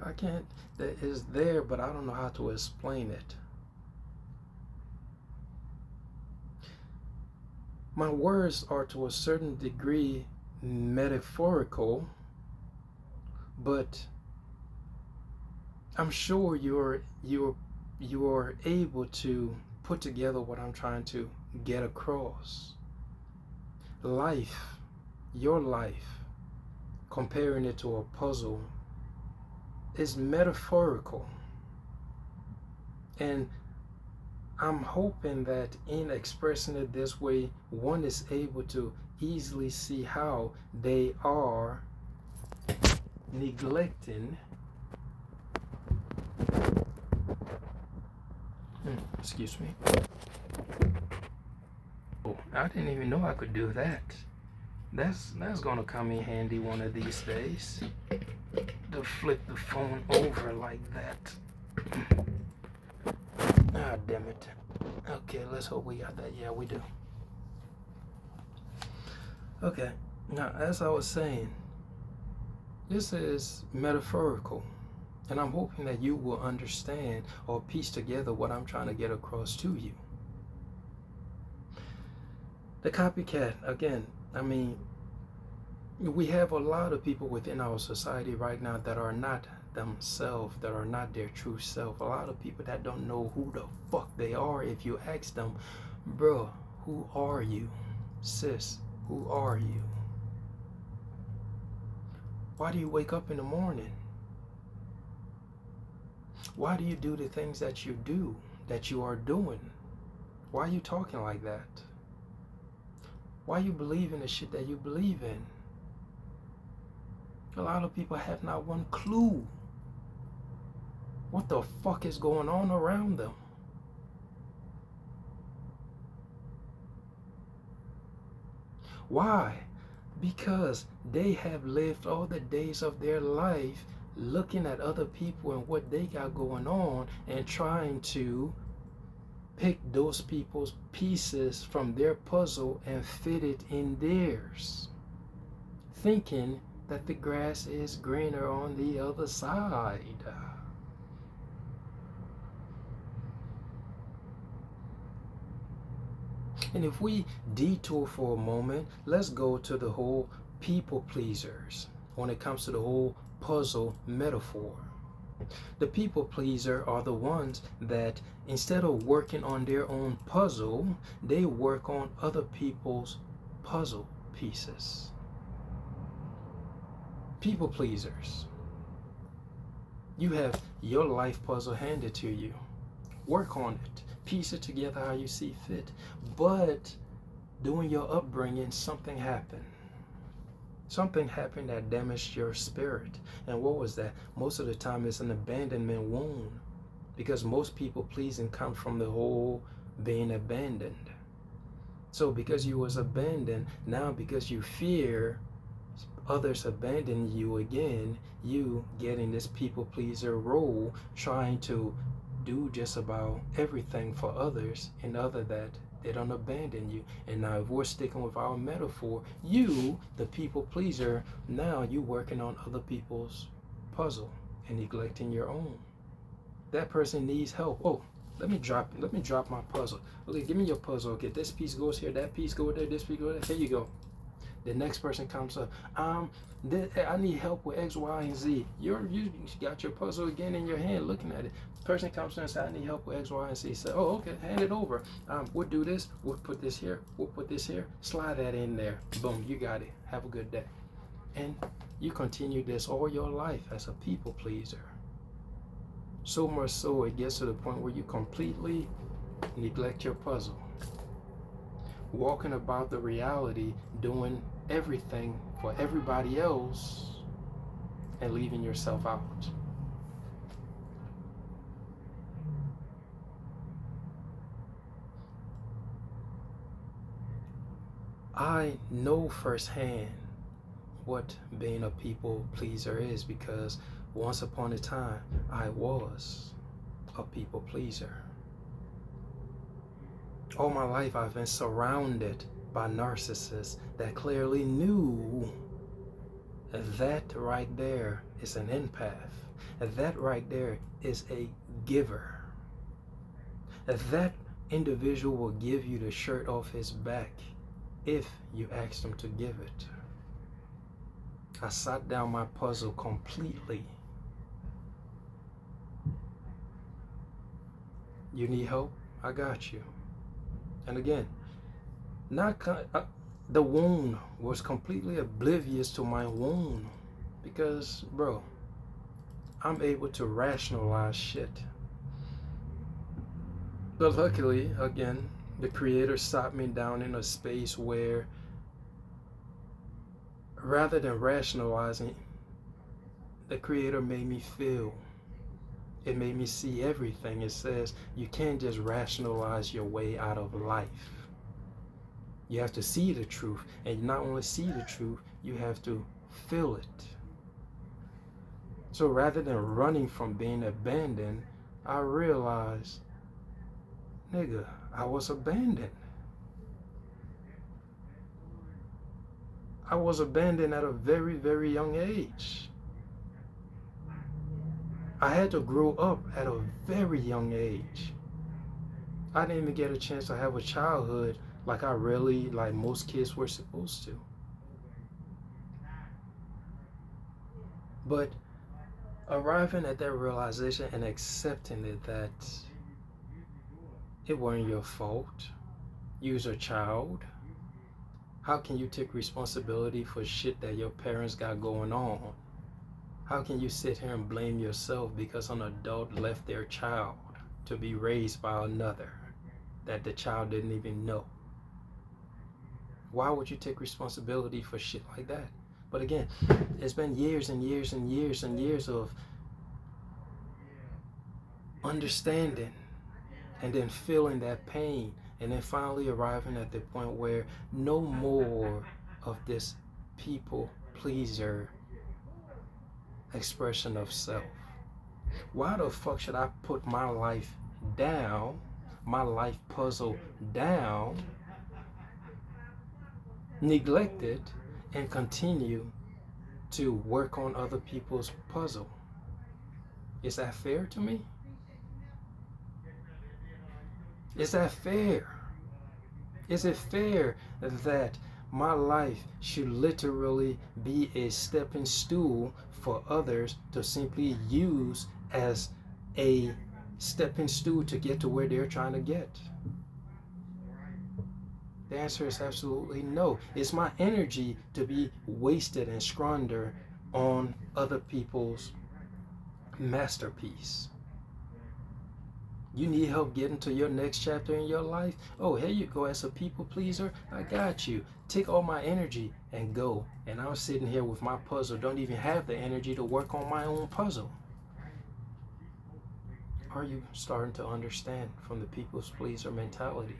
I can't, that is there, but I don't know how to explain it. My words are to a certain degree metaphorical, but I'm sure you're able to put together what I'm trying to get across. life, your life, comparing it to a puzzle is metaphorical. And I'm hoping that in expressing it this way, one is able to easily see how they are neglecting, excuse me. Oh, I didn't even know I could do that. That's gonna come in handy one of these days. To flip the phone over like that. Ah, damn it. Okay, let's hope we got that. Yeah, we do. Okay, now as I was saying, this is metaphorical, and I'm hoping that you will understand or piece together what I'm trying to get across to you. The copycat, again, I mean, we have a lot of people within our society right now that are not themselves, that are not their true self. A lot of people that don't know who the fuck they are. If you ask them, bro, who are you? Sis, who are you? Why do you wake up in the morning? Why do you do the things that you do, that you are doing? Why are you talking like that? Why you believe in the shit that you believe in? A lot of people have not one clue what the fuck is going on around them. Why? Because they have lived all the days of their life looking at other people and what they got going on and trying to pick those people's pieces from their puzzle and fit it in theirs, thinking that the grass is greener on the other side. And if we detour for a moment, let's go to the whole people pleasers when it comes to the whole puzzle metaphor. The people pleaser are the ones that instead of working on their own puzzle, they work on other people's puzzle pieces. People pleasers. You have your life puzzle handed to you. Work on it. Piece it together how you see fit. But during your upbringing, something happened. Something happened that damaged your spirit. And what was that? Most of the time it's an abandonment wound. Because most people pleasing come from the whole being abandoned. So because you was abandoned, now because you fear others abandon you again, you get in this people pleaser role, trying to do just about everything for others in order that they don't abandon you. And now if we're sticking with our metaphor, you, the people pleaser, now you working on other people's puzzle and neglecting your own. That person needs help. Oh, let me drop my puzzle. Okay, give me your puzzle. Okay, this piece goes here, that piece goes there, this piece goes there. Here you go. The next person comes up. I need help with X, Y, and Z. You got your puzzle again in your hand, looking at it. Person comes in and says, I need help with X, Y, and Z. Say, oh, okay, hand it over. We'll do this. We'll put this here. We'll put this here. Slide that in there. Boom, you got it. Have a good day. And you continue this all your life as a people pleaser. So much so it gets to the point where you completely neglect your puzzle. Walking about the reality, doing everything for everybody else and leaving yourself out. I know firsthand what being a people pleaser is, because once upon a time I was a people pleaser. All my life I've been surrounded by narcissists that clearly knew that right there is an empath. That right there is a giver. That individual will give you the shirt off his back if you ask him to give it. I sat down my puzzle completely. You need help? I got you. And again, the wound was completely oblivious to my wound because, bro, I'm able to rationalize shit. But luckily, again, the creator sat me down in a space where rather than rationalizing, the creator made me feel. It made me see everything. It says you can't just rationalize your way out of life. You have to see the truth. And not only see the truth, you have to feel it. So rather than running from being abandoned, I realized, nigga, I was abandoned. I was abandoned at a very, very young age. I had to grow up at a very young age. I didn't even get a chance to have a childhood like most kids were supposed to. But arriving at that realization and accepting it that it wasn't your fault. You was a child. How can you take responsibility for shit that your parents got going on? How can you sit here and blame yourself because an adult left their child to be raised by another that the child didn't even know? Why would you take responsibility for shit like that? But again, it's been years and years and years and years of understanding and then feeling that pain and then finally arriving at the point where no more of this people pleaser expression of self. Why the fuck should I put my life down, my life puzzle down, neglect it, and continue to work on other people's puzzle? Is that fair to me? Is that fair? Is it fair that my life should literally be a stepping stool for others to simply use as a stepping stool to get to where they're trying to get? The answer is absolutely no. It's my energy to be wasted and squandered on other people's masterpiece. You need help getting to your next chapter in your life? Oh, here you go. As a people pleaser, I got you. Take all my energy and go. And I'm sitting here with my puzzle. Don't even have the energy to work on my own puzzle. Are you starting to understand from the people's pleaser mentality?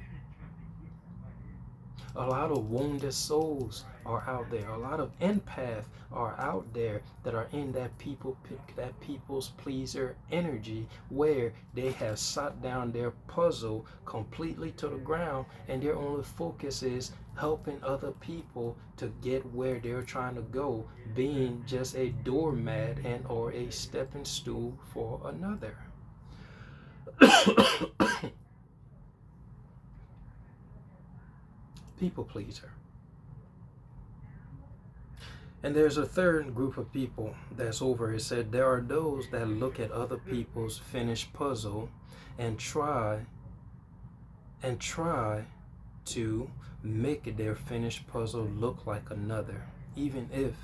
A lot of wounded souls are out there. A lot of empaths are out there that are in that people's pleaser energy where they have shot down their puzzle completely to the ground and their only focus is helping other people to get where they're trying to go, being just a doormat and or a stepping stool for another. People pleaser. And there's a third group of people that's over. It said there are those that look at other people's finished puzzle and try to make their finished puzzle look like another, even if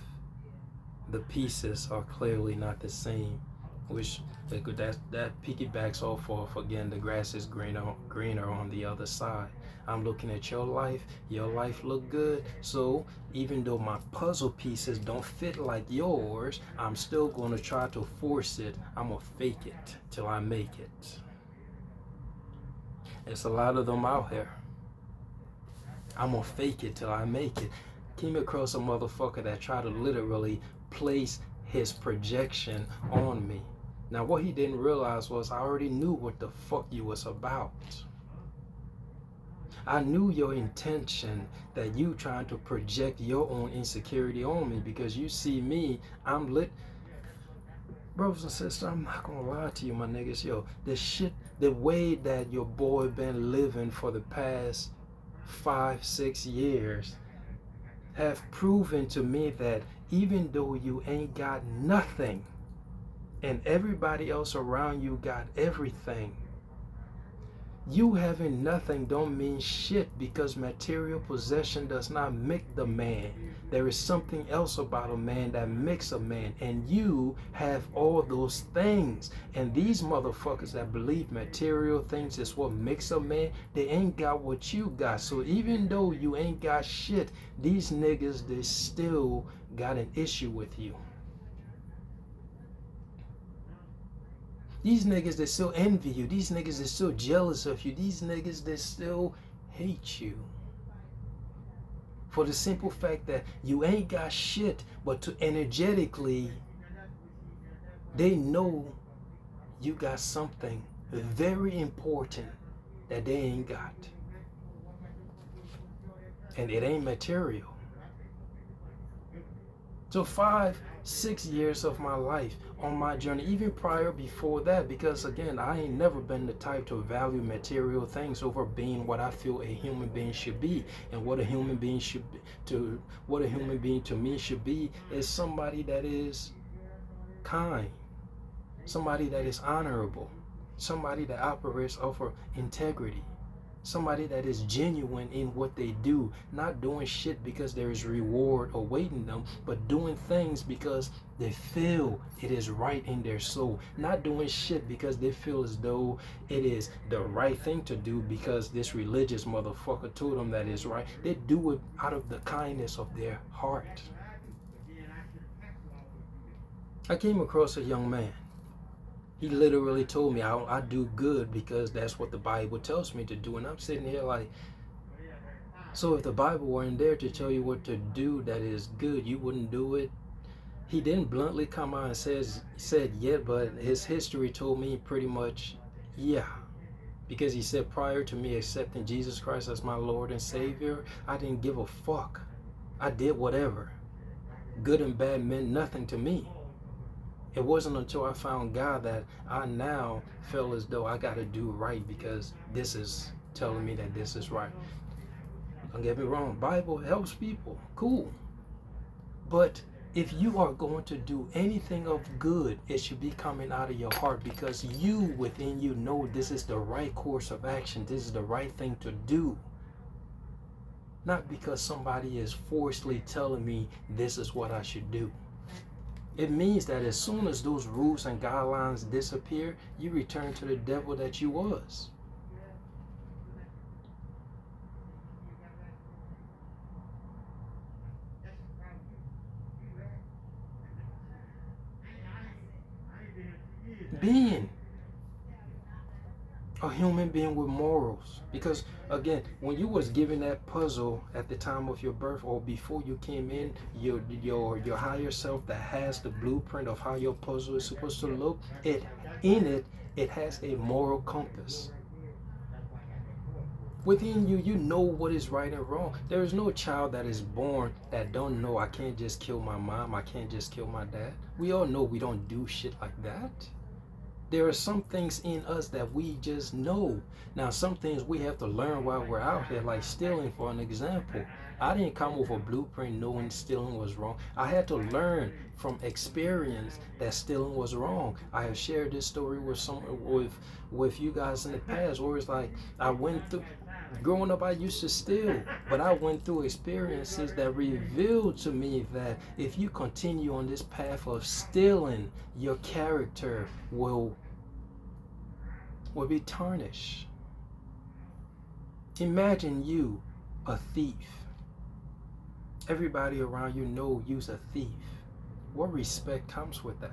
the pieces are clearly not the same. Which that piggybacks off of, again, the grass is greener on the other side. I'm looking at your life look good, so even though my puzzle pieces don't fit like yours, I'm still going to try to force it. I'm going to fake it till I make it. There's a lot of them out here. I'm going to fake it till I make it. Came across a motherfucker that tried to literally place his projection on me. Now what he didn't realize was I already knew what the fuck you was about. I knew your intention, that you trying to project your own insecurity on me because you see me, I'm lit. Brothers and sisters, I'm not gonna lie to you, my niggas. Yo, the way that your boy been living for the past 5-6 years have proven to me that even though you ain't got nothing and everybody else around you got everything, You having nothing don't mean shit, because material possession does not make the man. There is something else about a man that makes a man, and you have all those things. And these motherfuckers that believe material things is what makes a man, they ain't got what you got. So even though you ain't got shit, these niggas, they still got an issue with you. These niggas, they still envy you. These niggas, they still jealous of you. These niggas, they still hate you. For the simple fact that you ain't got shit, but to energetically, they know you got something very important that they ain't got. And it ain't material. So 5, 6 years of my life on my journey, even prior before that, because again, I ain't never been the type to value material things over being what I feel a human being should be. And what a human being should be, what a human being to me should be, is somebody that is kind, somebody that is honorable, somebody that operates over integrity, somebody that is genuine in what they do, not doing shit because there is reward awaiting them, but doing things because they feel it is right in their soul, not doing shit because they feel as though it is the right thing to do because this religious motherfucker told them that is right. They do it out of the kindness of their heart. I came across a young man. He literally told me I do good because that's what the Bible tells me to do. And I'm sitting here like, so if the Bible weren't there to tell you what to do that is good, you wouldn't do it? He didn't bluntly come out and said yet, but his history told me pretty much, yeah. Because he said, prior to me accepting Jesus Christ as my Lord and Savior, I didn't give a fuck. I did whatever. Good and bad meant nothing to me. It wasn't until I found God that I now feel as though I got to do right because this is telling me that this is right. Don't get me wrong, Bible helps people, cool. But if you are going to do anything of good, it should be coming out of your heart, because you within you know this is the right course of action, this is the right thing to do. Not because somebody is forcefully telling me this is what I should do. It means that as soon as those rules and guidelines disappear, you return to the devil that you was. Being a human being with morals. Because again, when you was given that puzzle at the time of your birth or before you came in, your higher self that has the blueprint of how your puzzle is supposed to look, it has a moral compass. Within you, you know what is right and wrong. There is no child that is born that don't know I can't just kill my mom, I can't just kill my dad. We all know we don't do shit like that. There are some things in us that we just know. Now, some things we have to learn while we're out here, like stealing, for an example. I didn't come with a blueprint knowing stealing was wrong. I had to learn from experience that stealing was wrong. I have shared this story with you guys in the past, where it's like I went through. Growing up, I used to steal, but I went through experiences that revealed to me that if you continue on this path of stealing, your character will be tarnished. Imagine you, a thief. Everybody around you know you's a thief. What respect comes with that?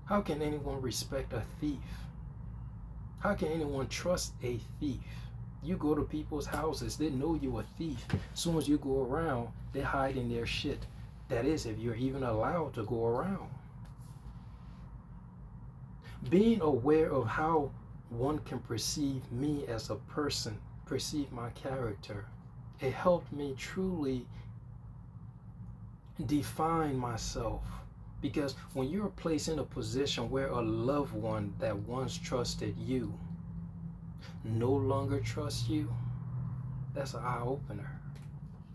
How can anyone respect a thief? How can anyone trust a thief? You go to people's houses, they know you're a thief. As soon as you go around, they're hiding their shit. That is, if you're even allowed to go around. Being aware of how one can perceive me as a person, perceive my character, it helped me truly define myself. Because when you're placed in a position where a loved one that once trusted you no longer trusts you, that's an eye-opener.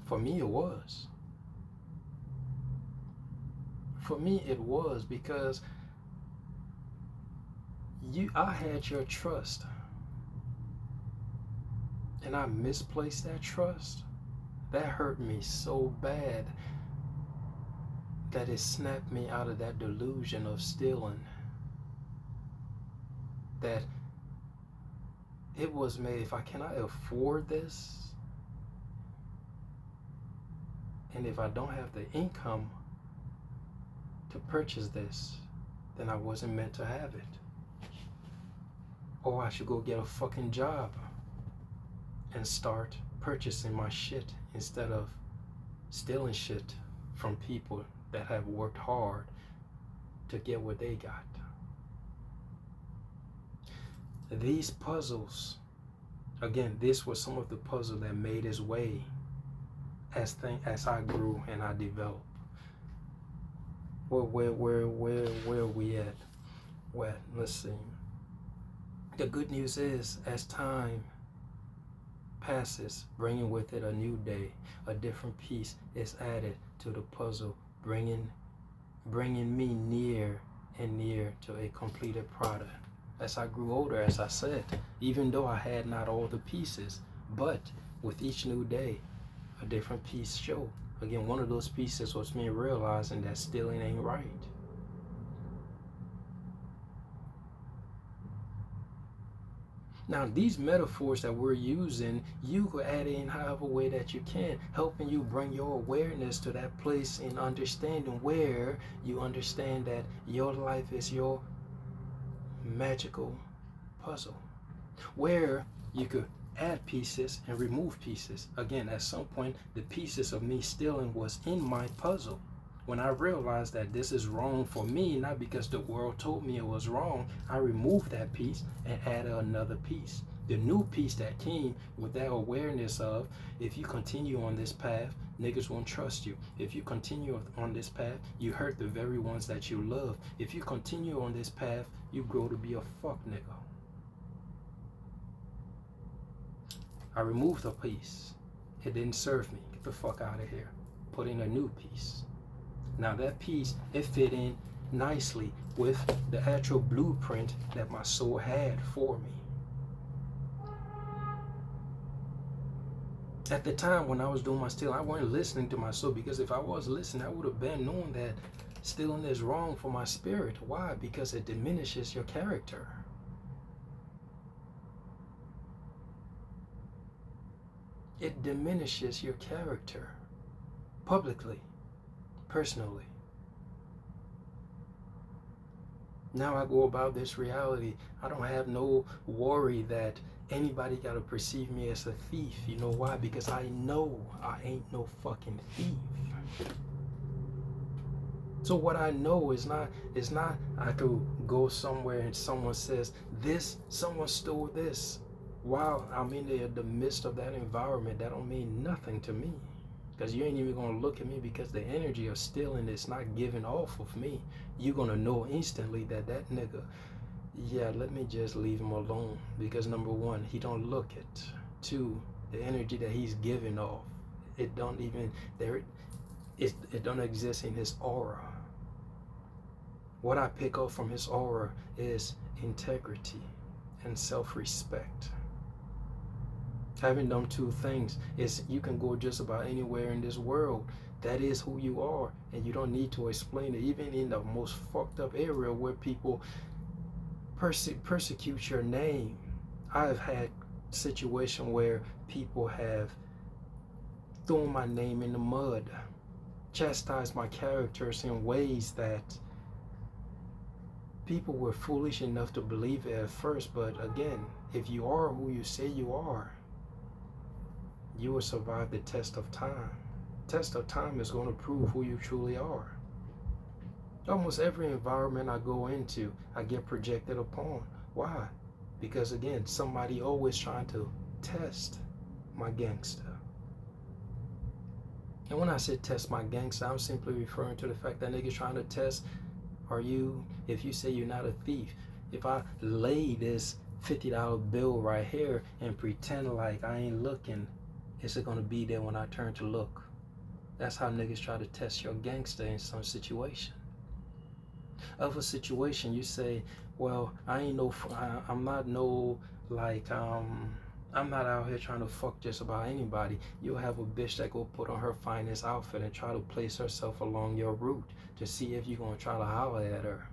For me, it was. For me, it was, because I had your trust, and I misplaced that trust. That hurt me so bad that it snapped me out of that delusion of stealing. That it was made, if I cannot afford this, and if I don't have the income to purchase this, then I wasn't meant to have it. Or I should go get a fucking job and start purchasing my shit instead of stealing shit from people that have worked hard to get what they got. These puzzles, again, this was some of the puzzle that made its way as I grew and I developed. Where are we at? Well, let's see. The good news is, as time passes, bringing with it a new day, a different piece is added to the puzzle, bringing me near and near to a completed product. As I grew older, as I said, even though I had not all the pieces, but with each new day, a different piece showed. Again, one of those pieces was me realizing that stealing ain't right. Now, these metaphors that we're using, you could add in however way that you can, helping you bring your awareness to that place in understanding where you understand that your life is your magical puzzle, where you could add pieces and remove pieces. Again, at some point, the pieces of me stealing was in my puzzle. When I realized that this is wrong for me, not because the world told me it was wrong, I removed that piece and added another piece. The new piece that came with that awareness of, if you continue on this path, niggas won't trust you. If you continue on this path, you hurt the very ones that you love. If you continue on this path, you grow to be a fuck nigga. I removed a piece. It didn't serve me. Get the fuck out of here. Put in a new piece. Now that piece, it fit in nicely with the actual blueprint that my soul had for me. At the time when I was doing my stealing, I wasn't listening to my soul, because if I was listening, I would have been knowing that stealing is wrong for my spirit. Why? Because it diminishes your character. It diminishes your character publicly, personally. Now I go about this reality. I don't have no worry that anybody got to perceive me as a thief. You know why? Because I know I ain't no fucking thief. So what I know is not I could go somewhere and someone says someone stole this. While I'm in the midst of that environment, that don't mean nothing to me. Because you ain't even going to look at me, because the energy of stealing is not giving off of me. You're going to know instantly that nigga, yeah, let me just leave him alone. Because number one, he don't look it. Two, the energy that he's giving off, it don't exist in his aura. What I pick up from his aura is integrity and self-respect. Having them two things is, you can go just about anywhere in this world. That is who you are, and you don't need to explain it. Even in the most fucked up area where people persecute your name, I've had situation where people have thrown my name in the mud, chastised my characters in ways that people were foolish enough to believe it at first. But again, if you are who you say you are, you will survive the test of time. Test of time is going to prove who you truly are. Almost every environment I go into, I get projected upon. Why? Because again, somebody always trying to test my gangster. And when I say test my gangster, I'm simply referring to the fact that niggas trying to test, if you say you're not a thief, if I lay this $50 bill right here and pretend like I ain't looking, is it gonna be there when I turn to look? That's how niggas try to test your gangster in some situation. of a situation. You say, well, I'm not no, like, I'm not out here trying to fuck just about anybody. You'll have a bitch that go put on her finest outfit and try to place herself along your route to see if you're gonna try to holler at her.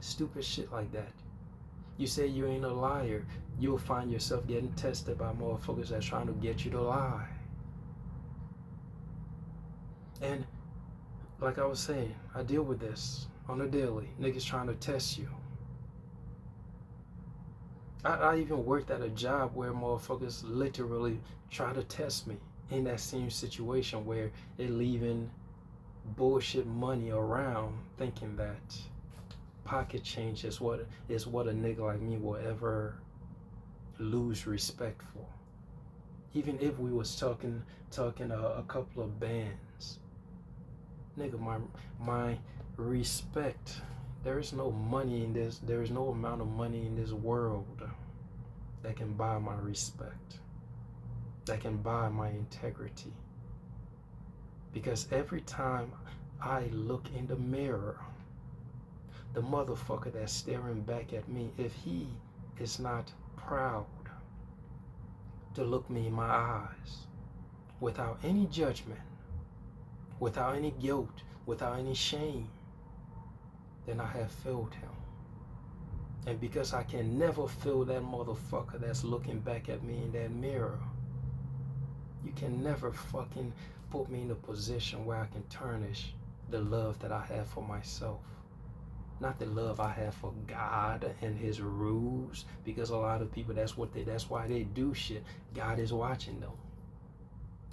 Stupid shit like that. You say you ain't a liar, you'll find yourself getting tested by motherfuckers that's trying to get you to lie. And like I was saying, I deal with this on a daily. Niggas trying to test you. I even worked at a job where motherfuckers literally try to test me in that same situation where they're leaving bullshit money around thinking that pocket change is what a nigga like me will ever lose respect for. Even if we was talking a couple of bands. Nigga, my respect, there is no money in this, there is no amount of money in this world that can buy my respect, that can buy my integrity. Because every time I look in the mirror, the motherfucker that's staring back at me, if he is not proud to look me in my eyes without any judgment, without any guilt, without any shame, then I have failed him. And because I can never feel that motherfucker that's looking back at me in that mirror, you can never fucking put me in a position where I can tarnish the love that I have for myself. Not the love I have for God and his rules, because a lot of people, that's why they do shit. God is watching them.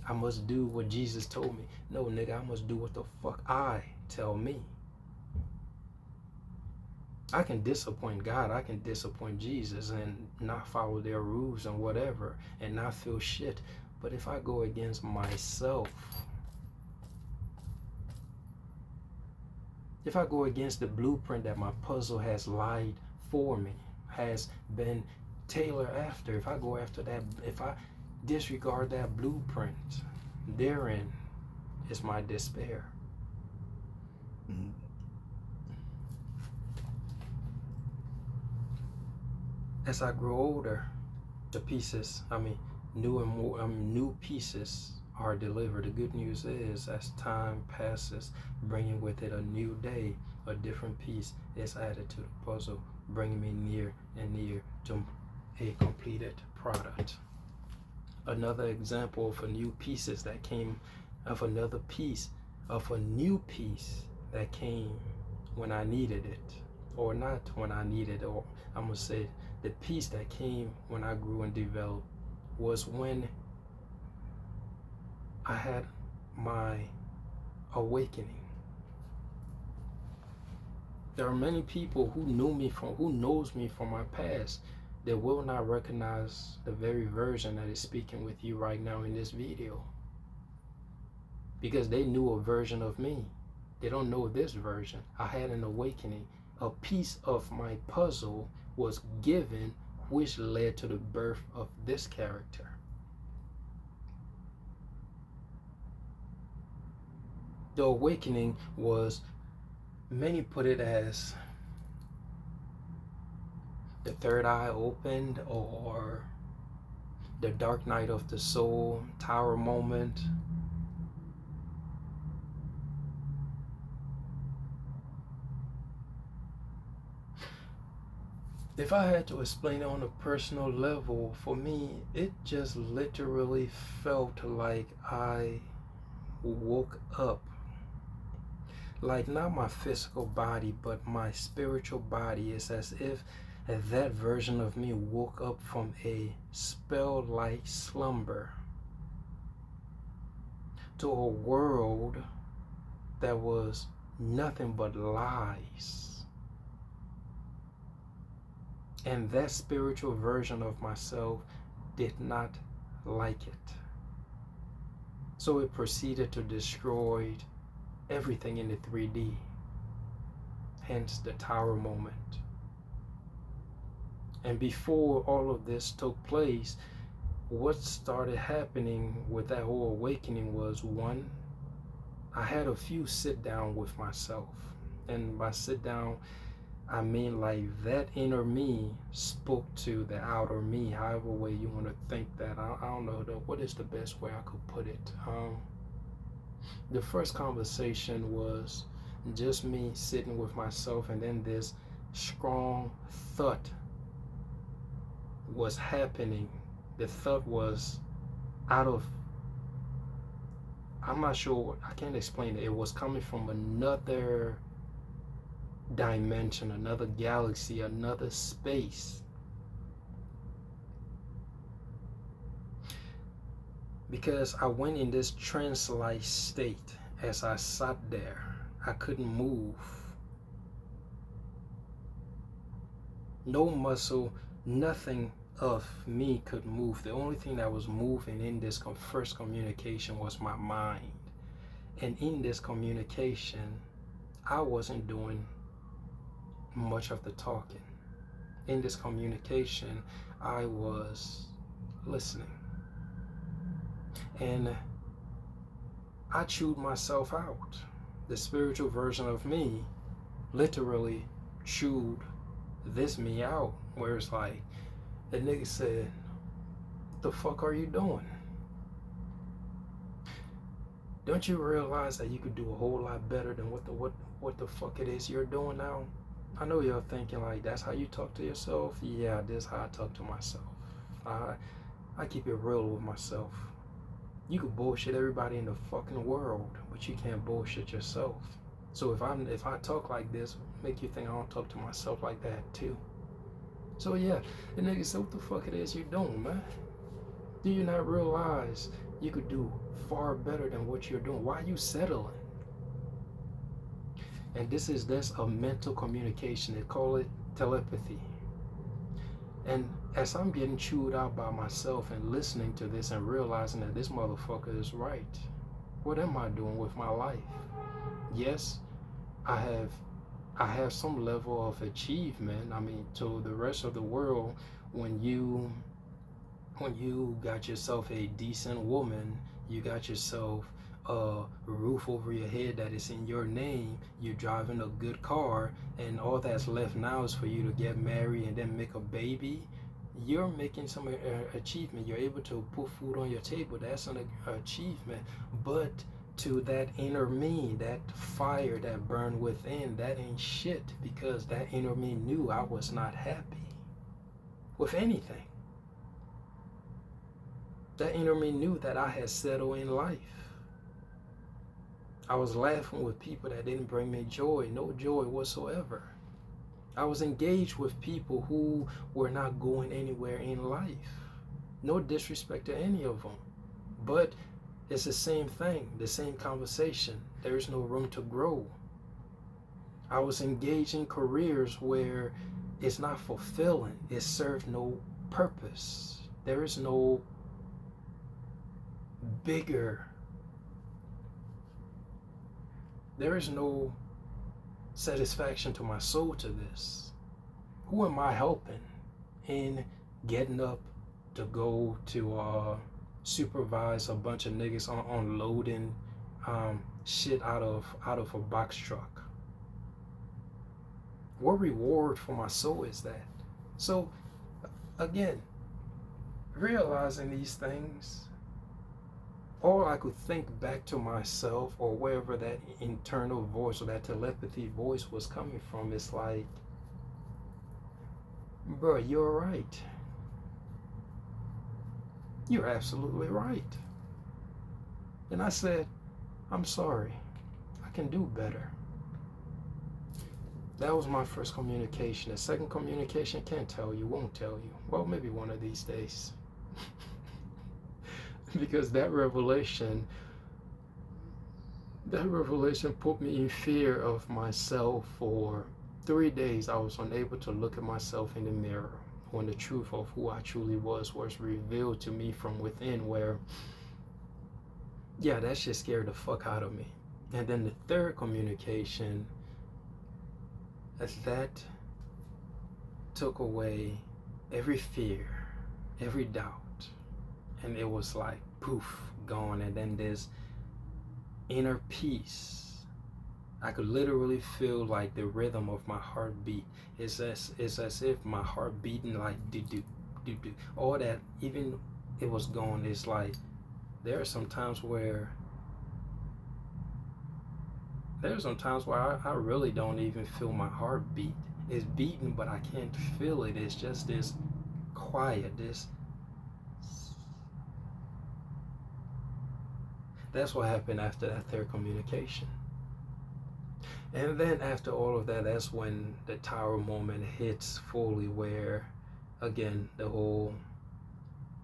I must do what Jesus told me. No, nigga, I must do what the fuck I tell me. I can disappoint God, I can disappoint Jesus and not follow their rules and whatever and not feel shit. But if I go against myself, if I go against the blueprint that my puzzle has lied for me, has been tailored after, if I go after that, if I disregard that blueprint, therein is my despair. Mm-hmm. As I grow older, the pieces, new pieces are delivered. The good news is, as time passes, bringing with it a new day, a different piece is added to the puzzle, bringing me near and near to a completed product. Another example of a new pieces that came, of another piece, of a new piece that came when I needed it, or not when I needed it, or I'm gonna say the piece that came when I grew and developed was when I had my awakening. There are many people who knows me from my past that will not recognize the very version that is speaking with you right now in this video. Because they knew a version of me. They don't know this version. I had an awakening. A piece of my puzzle was given, which led to the birth of this character. The awakening was, many put it as the third eye opened, or the dark night of the soul, tower moment. If I had to explain it on a personal level, for me, it just literally felt like I woke up. Like, not my physical body, but my spiritual body. Is as if that version of me woke up from a spell-like slumber to a world that was nothing but lies. And that spiritual version of myself did not like it. So it proceeded to destroy everything in the 3D. Hence the tower moment. And before all of this took place, what started happening with that whole awakening was, one, I had a few sit down with myself. And by sit down, I mean like that inner me spoke to the outer me, however way you want to think that. I don't know what is the best way I could put it. The first conversation was just me sitting with myself, and then this strong thought was happening. The thought was out of, I'm not sure, I can't explain it. It was coming from another dimension, another galaxy, another space. Because I went in this trance-like state as I sat there. I couldn't move. No muscle, nothing of me could move. The only thing that was moving in this first communication was my mind. And in this communication, I wasn't doing much of the talking. In this communication, I was listening. And I chewed myself out. The spiritual version of me literally chewed this me out, where it's like, the nigga said, what the fuck are you doing? Don't you realize that you could do a whole lot better than what the fuck it is you're doing now? I know you're thinking like, that's how you talk to yourself. Yeah, this is how I talk to myself. I keep it real with myself. You could bullshit everybody in the fucking world, but you can't bullshit yourself. So if I talk like this, make you think I don't talk to myself like that too. So yeah, the nigga said, what the fuck it is you doing, man? Do you not realize you could do far better than what you're doing? Why are you settling? And that's a mental communication. They call it telepathy. And as I'm getting chewed out by myself and listening to this and realizing that this motherfucker is right, what am I doing with my life? Yes, I have some level of achievement. I mean, to the rest of the world, when you got yourself a decent woman, you got yourself a roof over your head that is in your name, you're driving a good car, and all that's left now is for you to get married and then make a baby, you're making some achievement. You're able to put food on your table. That's an achievement. But to that inner me, that fire that burned within, that ain't shit, because that inner me knew I was not happy with anything. That inner me knew that I had settled in life. I was laughing with people that didn't bring me joy, no joy whatsoever. I was engaged with people who were not going anywhere in life. No disrespect to any of them, but it's the same thing, the same conversation. There's no room to grow. I was engaged in careers where it's not fulfilling. It served no purpose. There is no bigger. There is no satisfaction to my soul to this. Who am I helping in getting up to go to supervise a bunch of niggas on loading shit out of a box truck? What reward for my soul is that? So again, realizing these things, all I could think back to myself, or wherever that internal voice or that telepathy voice was coming from, is like, bro, you're right. You're absolutely right. And I said, I'm sorry. I can do better. That was my first communication. The second communication, can't tell you, won't tell you. Well, maybe one of these days. Because that revelation put me in fear of myself. For 3 days I was unable to look at myself in the mirror when the truth of who I truly was revealed to me from within, where, yeah, that shit scared the fuck out of me. And then the third communication, that took away every fear, every doubt. And it was like, poof, gone. And then this inner peace I could literally feel like the rhythm of my heartbeat. It's as if my heart beating like do do do do. All that, even it was gone. It's like there are some times where I really don't even feel my heartbeat. It's beating, but I can't feel it. It's just this quiet. That's what happened after that third communication. And then after all of that, that's when the tower moment hits fully, where again the whole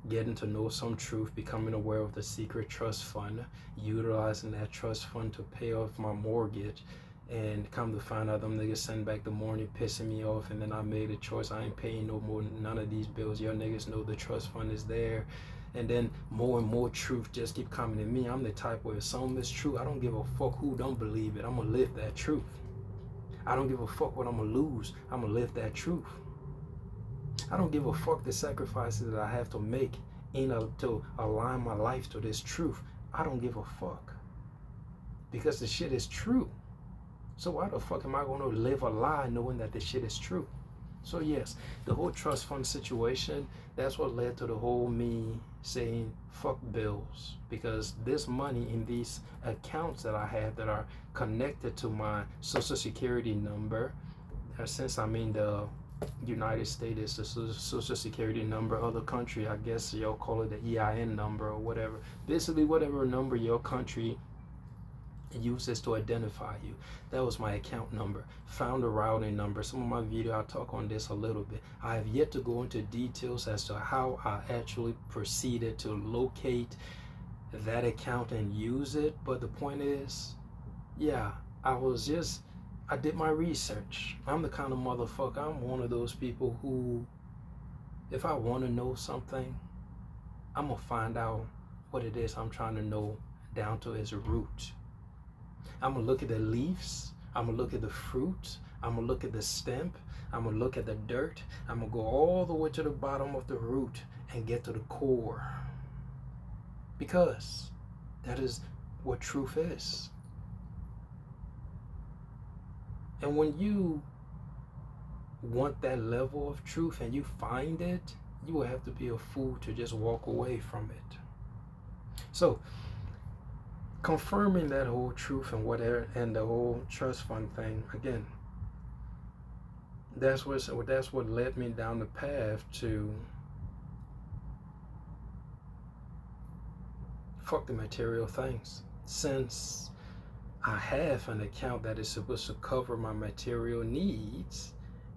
getting to know some truth, becoming aware of the secret trust fund, utilizing that trust fund to pay off my mortgage, and come to find out them niggas send back the morning pissing me off, and then I made a choice. I ain't paying no more, none of these bills. Your niggas know the trust fund is there. And then more and more truth just keep coming to me. I'm the type where if something is true, I don't give a fuck who don't believe it. I'm gonna live that truth. I don't give a fuck what I'm gonna lose. I'm gonna live that truth. I don't give a fuck the sacrifices that I have to make to align my life to this truth. I don't give a fuck. Because the shit is true. So why the fuck am I gonna live a lie knowing that this shit is true? So yes, the whole trust fund situation, that's what led to the whole me saying fuck bills, because this money in these accounts that I have that are connected to my social security number, since I'm in the United States, is the social security number. Other country, I guess y'all call it the EIN number or whatever. Basically whatever number your country uses to identify you. That was my account number. Found a routing number. Some of my video I talk on this a little bit. I have yet to go into details as to how I actually proceeded to locate that account and use it, but the point is, yeah, I did my research. I'm the kind of motherfucker, I'm one of those people who, if I want to know something, I'm gonna find out what it is I'm trying to know down to its root. I'm gonna look at the leaves, I'm gonna look at the fruit, I'm gonna look at the stem, I'm gonna look at the dirt, I'm gonna go all the way to the bottom of the root and get to the core. Because that is what truth is. And when you want that level of truth and you find it, you will have to be a fool to just walk away from it. So confirming that whole truth and whatever, and the whole trust fund thing, again, that's what led me down the path to fuck the material things. Since I have an account that is supposed to cover my material needs,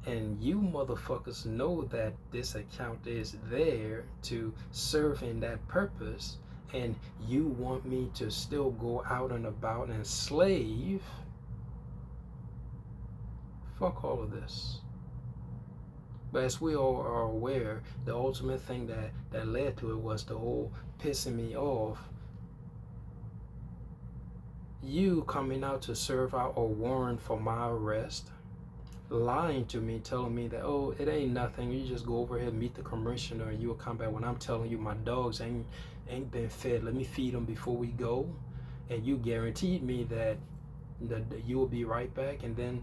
and you motherfuckers know that this account is there to serve in that purpose, and you want me to still go out and about and slave, fuck all of this. But as we all are aware, the ultimate thing that led to it was the whole pissing me off. You coming out to serve out a warrant for my arrest, lying to me, telling me that, oh, it ain't nothing, you just go over here, meet the commissioner, and you will come back, when I'm telling you my dogs ain't been fed, let me feed them before we go. And you guaranteed me that you will be right back, and then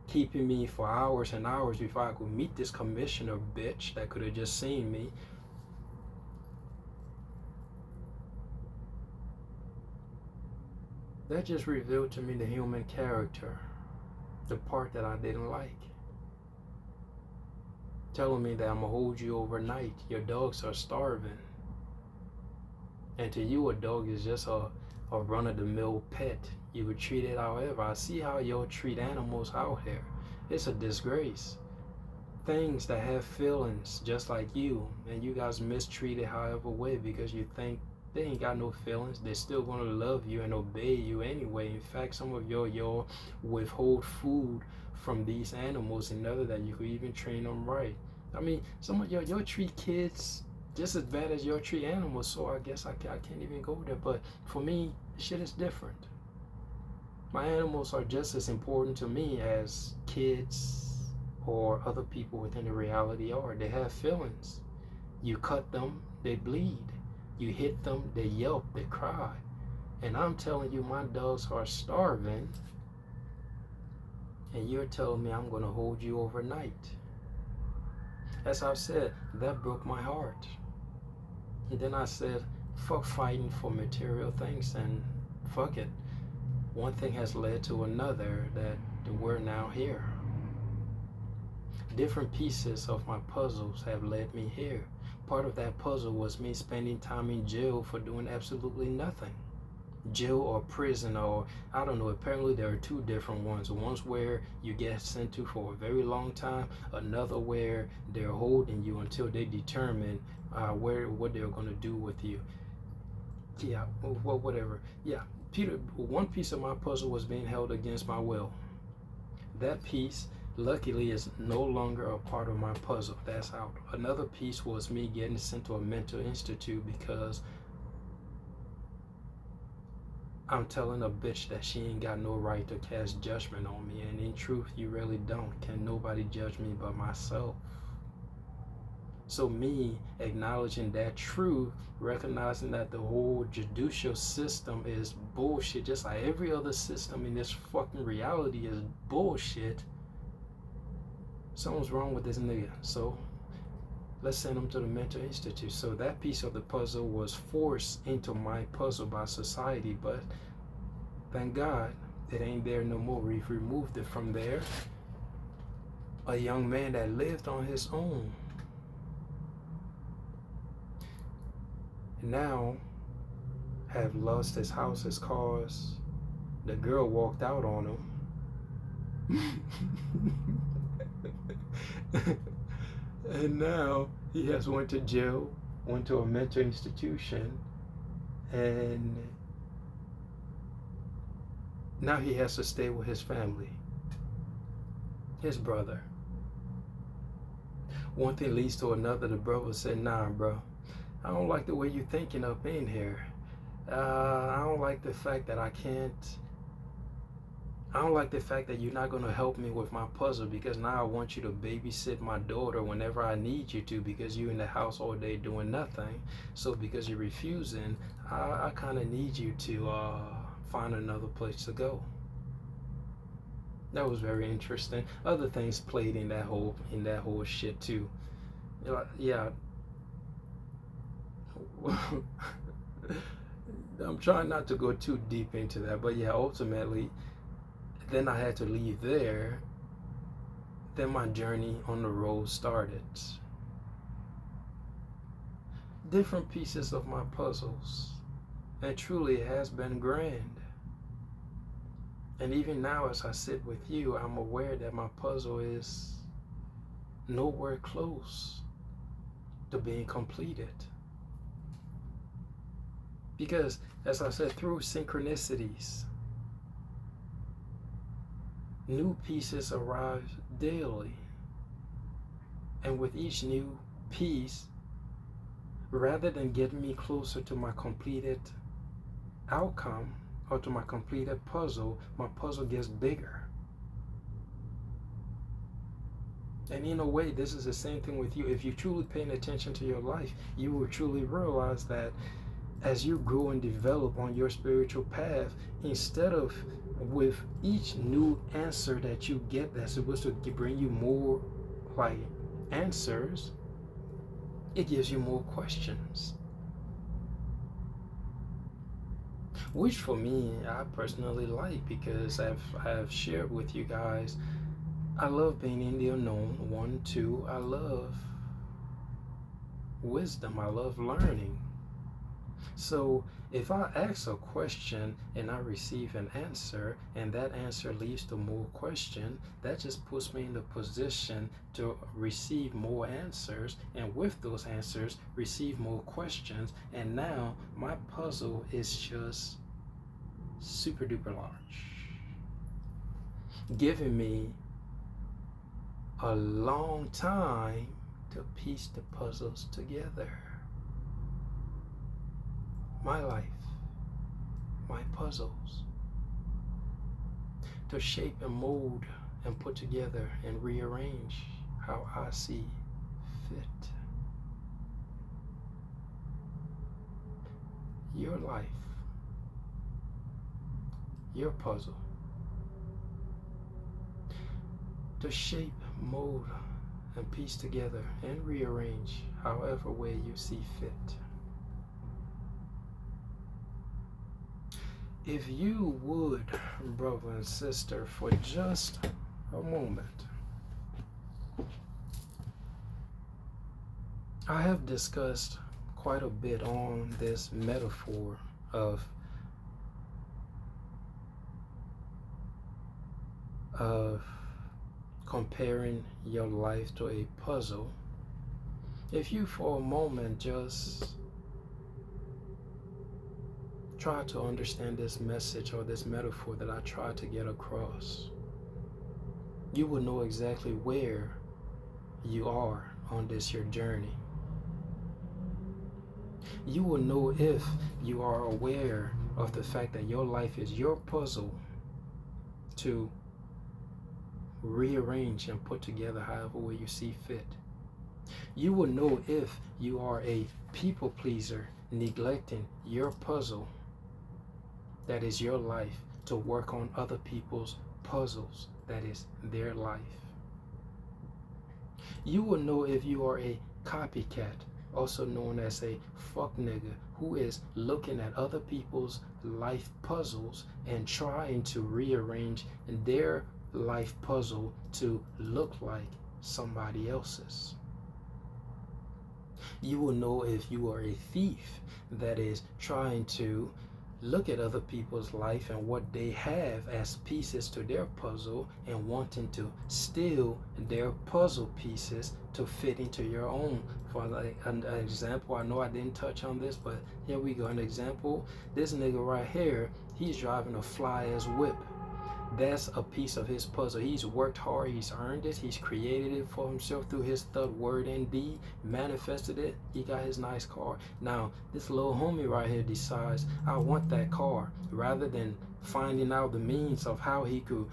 keeping me for hours and hours before I could meet this commissioner bitch that could have just seen me. That just revealed to me the human character, the part that I didn't like. Telling me that I'm gonna hold you overnight, your dogs are starving. And to you, a dog is just a run-of-the-mill pet. You would treat it however. I see how y'all treat animals out here. It's a disgrace. Things that have feelings just like you, and you guys mistreat it however way because you think they ain't got no feelings. They're still gonna love you and obey you anyway. In fact, some of y'all withhold food from these animals in order that you could even train them right. I mean, some of y'all treat kids just as bad as y'all treat animals. So I guess I can't even go there. But for me, shit is different. My animals are just as important to me as kids or other people within the reality are. They have feelings. You cut them, they bleed. You hit them, they yelp, they cry. And I'm telling you, my dogs are starving. And you're telling me I'm going to hold you overnight. As I've said, that broke my heart. And then I said, fuck fighting for material things, and fuck it. One thing has led to another that we're now here. Different pieces of my puzzles have led me here. Part of that puzzle was me spending time in jail for doing absolutely nothing. Jail or prison, or I don't know, apparently there are two different ones. One's where you get sent to for a very long time, another where they're holding you until they determine what they're going to do with you. Yeah, well, whatever. Yeah, Peter, one piece of my puzzle was being held against my will. That piece, luckily, is no longer a part of my puzzle. That's out. Another piece was me getting sent to a mental institute because I'm telling a bitch that she ain't got no right to cast judgment on me. And in truth, you really don't. Can nobody judge me but myself? So me acknowledging that truth, recognizing that the whole judicial system is bullshit, just like every other system in this fucking reality is bullshit. Something's wrong with this nigga. So let's send him to the mental institute. So that piece of the puzzle was forced into my puzzle by society, but thank God it ain't there no more. We've removed it from there. A young man that lived on his own now have lost his house, his cars. The girl walked out on him. And now he has went to jail, went to a mental institution, and now he has to stay with his family, his brother. One thing leads to another. The brother said, nah, bro, I don't like the way you're thinking of being here. I don't like the fact that I don't like the fact that you're not going to help me with my puzzle, because now I want you to babysit my daughter whenever I need you to, because you're in the house all day doing nothing. So because you're refusing, I kind of need you to find another place to go. That was very interesting. Other things played in that whole shit too. Yeah. I'm trying not to go too deep into that, but yeah, ultimately, then I had to leave there. Then my journey on the road started. Different pieces of my puzzles, and truly it has been grand. And even now, as I sit with you, I'm aware that my puzzle is nowhere close to being completed. Because, as I said, through synchronicities, new pieces arrive daily. And with each new piece, rather than getting me closer to my completed outcome or to my completed puzzle, my puzzle gets bigger. And in a way, this is the same thing with you. If you're truly paying attention to your life, you will truly realize that as you grow and develop on your spiritual path, instead of with each new answer that you get that's supposed to bring you more like answers, it gives you more questions. Which for me, I personally like, because I've shared with you guys, I love being in the unknown. 1, 2, I love wisdom. I love learning. So if I ask a question and I receive an answer, and that answer leads to more question, that just puts me in the position to receive more answers, and with those answers receive more questions, and now my puzzle is just super duper large, giving me a long time to piece the puzzles together. My life, my puzzles, to shape and mold and put together and rearrange how I see fit. Your life, your puzzle. to shape, mold, and piece together and rearrange however way you see fit. If you would, brother and sister, for just a moment, I have discussed quite a bit on this metaphor of comparing your life to a puzzle. If you for a moment just try to understand this message or this metaphor that I try to get across, you will know exactly where you are on this your journey. You will know if you are aware of the fact that your life is your puzzle to rearrange and put together however way you see fit. You will know if you are a people pleaser, neglecting your puzzle that is your life to work on other people's puzzles that is their life. You will know if you are a copycat, also known as a fuck nigga, who is looking at other people's life puzzles and trying to rearrange their life puzzle to look like somebody else's. You will know if you are a thief that is trying to look at other people's life and what they have as pieces to their puzzle and wanting to steal their puzzle pieces to fit into your own. For like an example, I know I didn't touch on this, but here we go. An example, this nigga right here, he's driving a fly-ass whip. That's a piece of his puzzle. He's worked hard, he's earned it, he's created it for himself through his thought, word, and deed, manifested it, he got his nice car. Now, this little homie right here decides, I want that car. Rather than finding out the means of how he could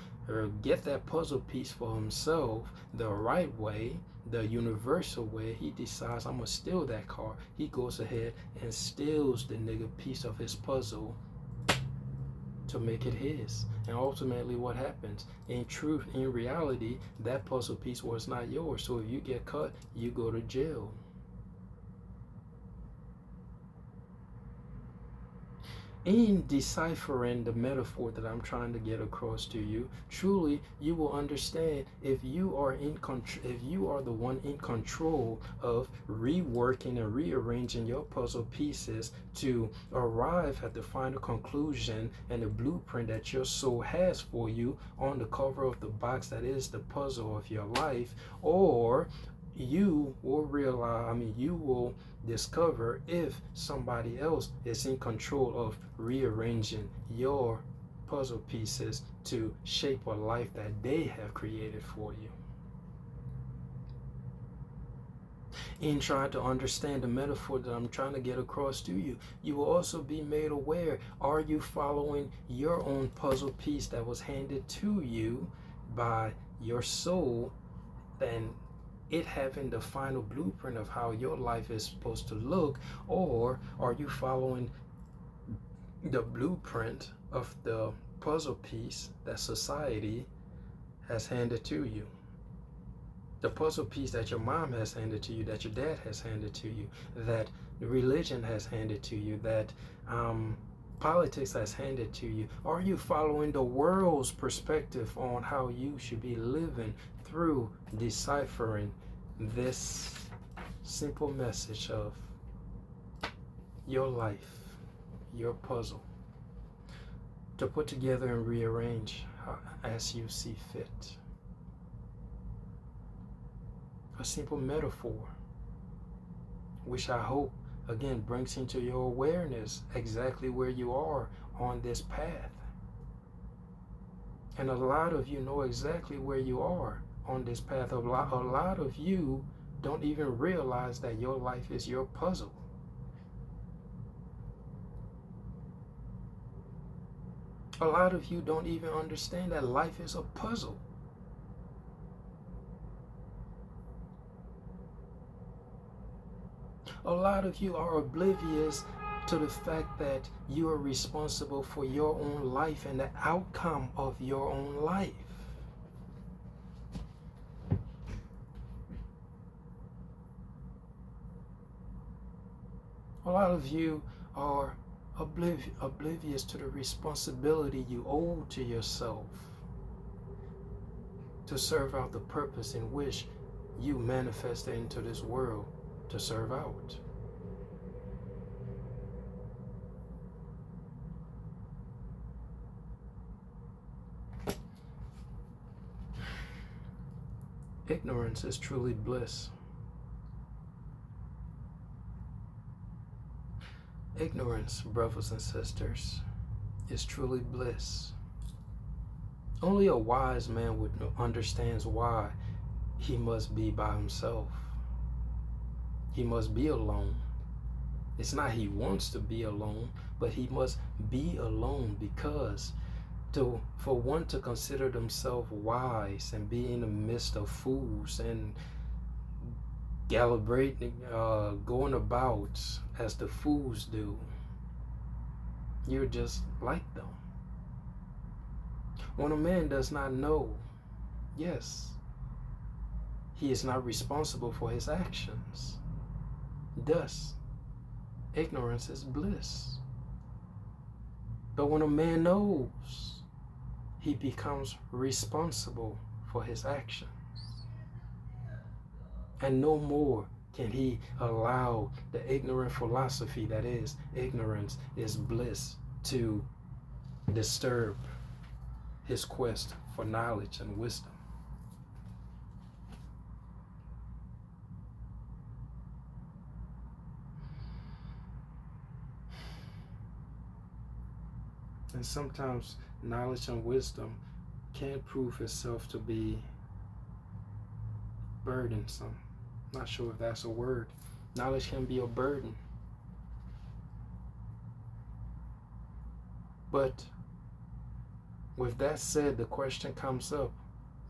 get that puzzle piece for himself the right way, the universal way, he decides, I'm gonna steal that car. He goes ahead and steals the nigga piece of his puzzle to make it his. And ultimately what happens, in truth, in reality, that puzzle piece was not yours. So if you get caught, you go to jail. In deciphering the metaphor that I'm trying to get across to you, truly you will understand if you are the one in control of reworking and rearranging your puzzle pieces to arrive at the final conclusion and the blueprint that your soul has for you on the cover of the box that is the puzzle of your life, or you will realize, you will discover if somebody else is in control of rearranging your puzzle pieces to shape a life that they have created for you. In trying to understand the metaphor that I'm trying to get across to you, you will also be made aware, are you following your own puzzle piece that was handed to you by your soul, and it having the final blueprint of how your life is supposed to look, or are you following the blueprint of the puzzle piece that society has handed to you? The puzzle piece that your mom has handed to you, that your dad has handed to you, that religion has handed to you, that politics has handed to you. Are you following the world's perspective on how you should be living through deciphering this simple message of your life, your puzzle, to put together and rearrange as you see fit? A simple metaphor, which I hope again brings into your awareness exactly where you are on this path. And a lot of you know exactly where you are on this path. A lot of you don't even realize that your life is your puzzle. A lot of you don't even understand that life is a puzzle. A lot of you are oblivious to the fact that you are responsible for your own life and the outcome of your own life. A lot of you are oblivious to the responsibility you owe to yourself to serve out the purpose in which you manifested into this world to serve out. Ignorance is truly bliss. Ignorance, brothers and sisters, is truly bliss. Only a wise man would understands why he must be by himself. He must be alone. It's not he wants to be alone, but he must be alone because for one to consider themselves wise and be in the midst of fools and calibrating, going about as the fools do, you're just like them. When a man does not know, yes, he is not responsible for his actions. Thus, ignorance is bliss. But when a man knows, he becomes responsible for his actions. And no more can he allow the ignorant philosophy that is ignorance is bliss to disturb his quest for knowledge and wisdom. And sometimes knowledge and wisdom can prove itself to be burdensome. Not sure if that's a word. Knowledge can be a burden. But with that said, the question comes up,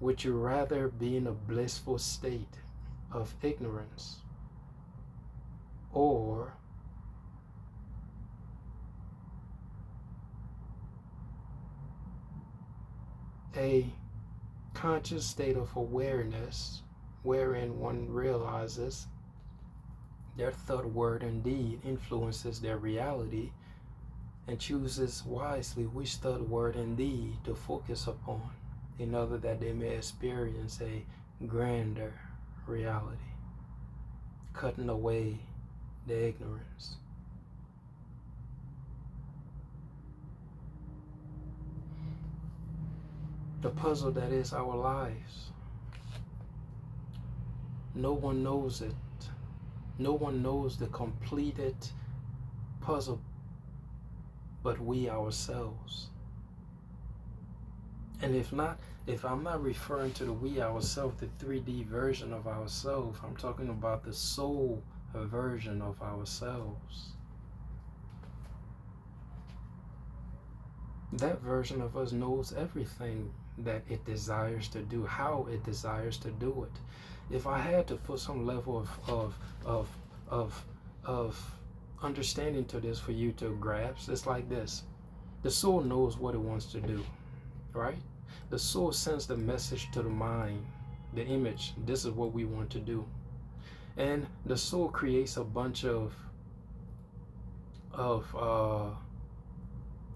would you rather be in a blissful state of ignorance or a conscious state of awareness wherein one realizes their thought, word, and deed influences their reality and chooses wisely which thought, word, and deed to focus upon in order that they may experience a grander reality, cutting away the ignorance. The puzzle that is our lives. No one knows it. No one knows the completed puzzle but we ourselves. And if I'm not referring to the we ourselves, the 3D version of ourselves, I'm talking about the soul version of ourselves. That version of us knows everything that it desires to do, how it desires to do it. If I had to put some level of understanding to this for you to grasp, it's like this. The soul knows what it wants to do, right? The soul sends the message to the mind, the image, this is what we want to do. And the soul creates a bunch of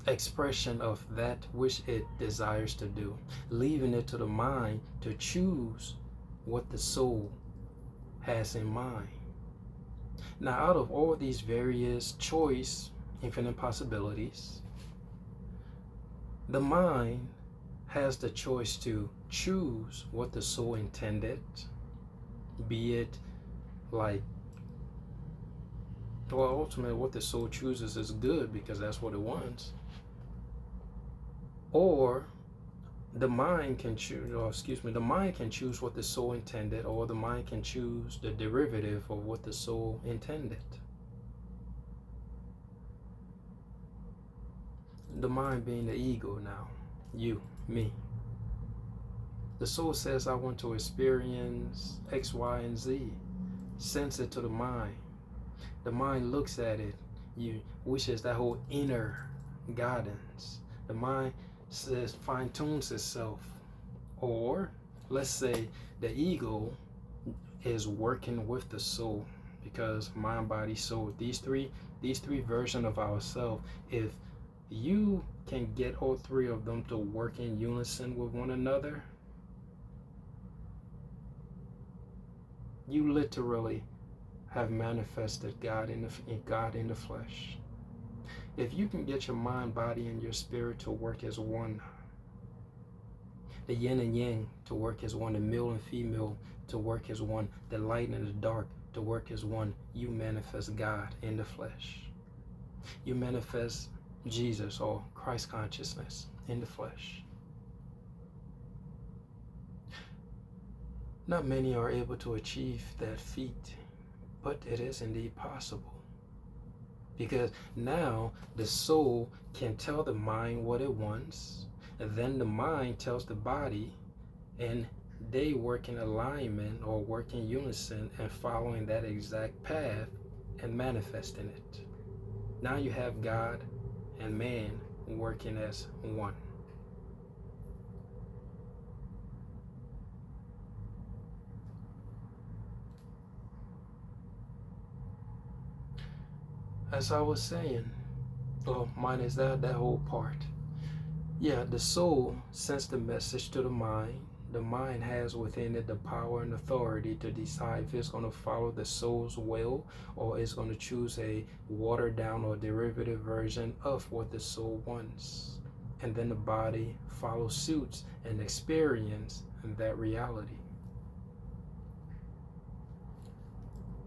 expression of that which it desires to do, leaving it to the mind to choose what the soul has in mind. Now, out of all these various choice, infinite possibilities, the mind has the choice to choose what the soul intended, be it like, well, ultimately what the soul chooses is good because that's what it wants. Or the mind can choose, the mind can choose what the soul intended, or the mind can choose the derivative of what the soul intended. The mind being the ego now, you, me. The soul says, I want to experience X, Y, and Z. Sends it to the mind. The mind looks at it, which is that whole inner guidance. The mind says, fine-tunes itself. Or let's say the ego is working with the soul, because mind, body, soul, these three versions of ourselves, if you can get all three of them to work in unison with one another, you literally have manifested God in the flesh. If you can get your mind, body, and your spirit to work as one, the yin and yang to work as one, the male and female to work as one, the light and the dark to work as one, you manifest God in the flesh. You manifest Jesus or Christ consciousness in the flesh. Not many are able to achieve that feat, but it is indeed possible. Because now the soul can tell the mind what it wants, and then the mind tells the body, and they work in alignment or work in unison and following that exact path and manifesting it. Now you have God and man working as one. As I was saying, well, minus that whole part. Yeah, the soul sends the message to the mind. The mind has within it the power and authority to decide if it's going to follow the soul's will or it's going to choose a watered down or derivative version of what the soul wants. And then the body follows suit and experience that reality.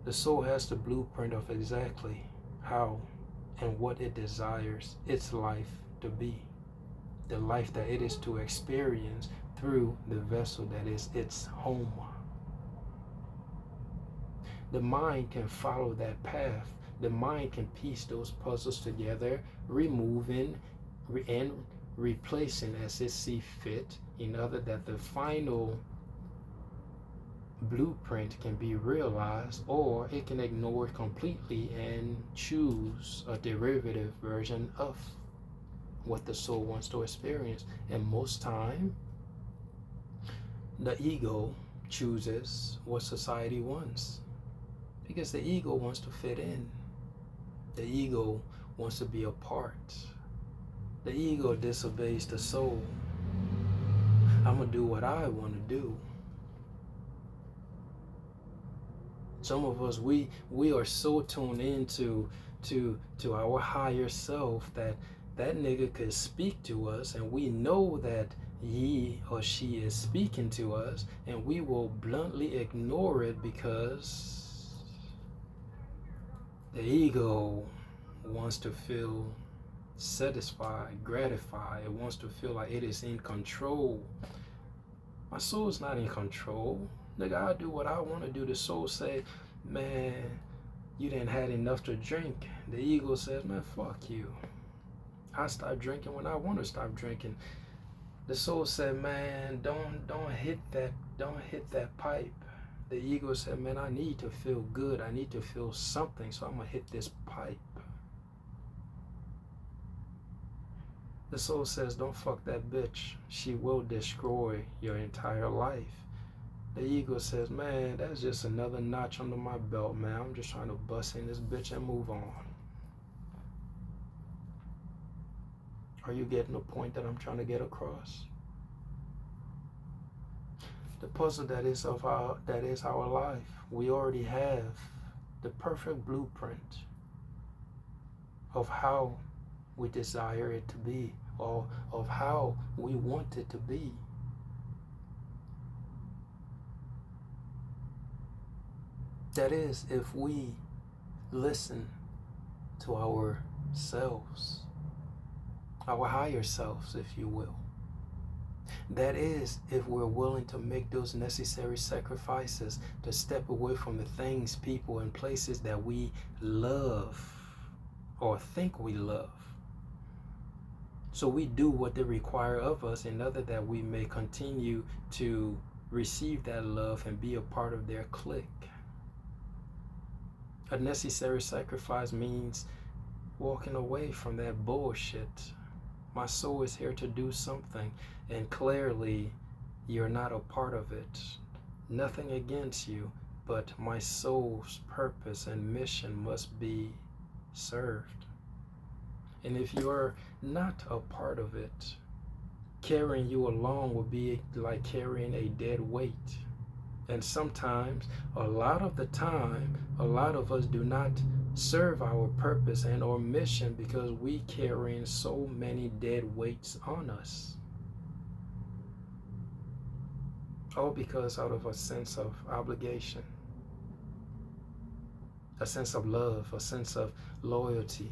The soul has the blueprint of exactly how and what it desires its life to be. The life that it is to experience through the vessel that is its home. The mind can follow that path. The mind can piece those puzzles together, removing and replacing as it sees fit, in order that the final blueprint can be realized, or it can ignore it completely and choose a derivative version of what the soul wants to experience. And most time, the ego chooses what society wants, because the ego wants to fit in. The ego wants to be a part. The ego disobeys the soul. I'm gonna do what I want to do. Some of us, we are so tuned into to our higher self that nigga could speak to us, and we know that he or she is speaking to us, and we will bluntly ignore it because the ego wants to feel satisfied, gratified. It wants to feel like it is in control. My soul is not in control. Nigga, I do what I want to do. The soul say, man, you didn't had enough to drink. The ego says, man, fuck you. I stop drinking when I want to stop drinking. The soul said, man, don't hit that pipe. The ego said, man, I need to feel good. I need to feel something, so I'm gonna hit this pipe. The soul says, don't fuck that bitch. She will destroy your entire life. The ego says, man, that's just another notch under my belt, man. I'm just trying to bust in this bitch and move on. Are you getting the point that I'm trying to get across? The puzzle that is our life. We already have the perfect blueprint of how we desire it to be, or of how we want it to be. That is, if we listen to ourselves, our higher selves, if you will. That is, if we're willing to make those necessary sacrifices to step away from the things, people, and places that we love or think we love. So we do what they require of us in order that we may continue to receive that love and be a part of their clique. A necessary sacrifice means walking away from that bullshit. My soul is here to do something, and clearly you're not a part of it. Nothing against you, but my soul's purpose and mission must be served. And if you're not a part of it, carrying you along will be like carrying a dead weight. And sometimes, a lot of the time, a lot of us do not serve our purpose and or mission because we carrying so many dead weights on us. All because out of a sense of obligation, a sense of love, a sense of loyalty.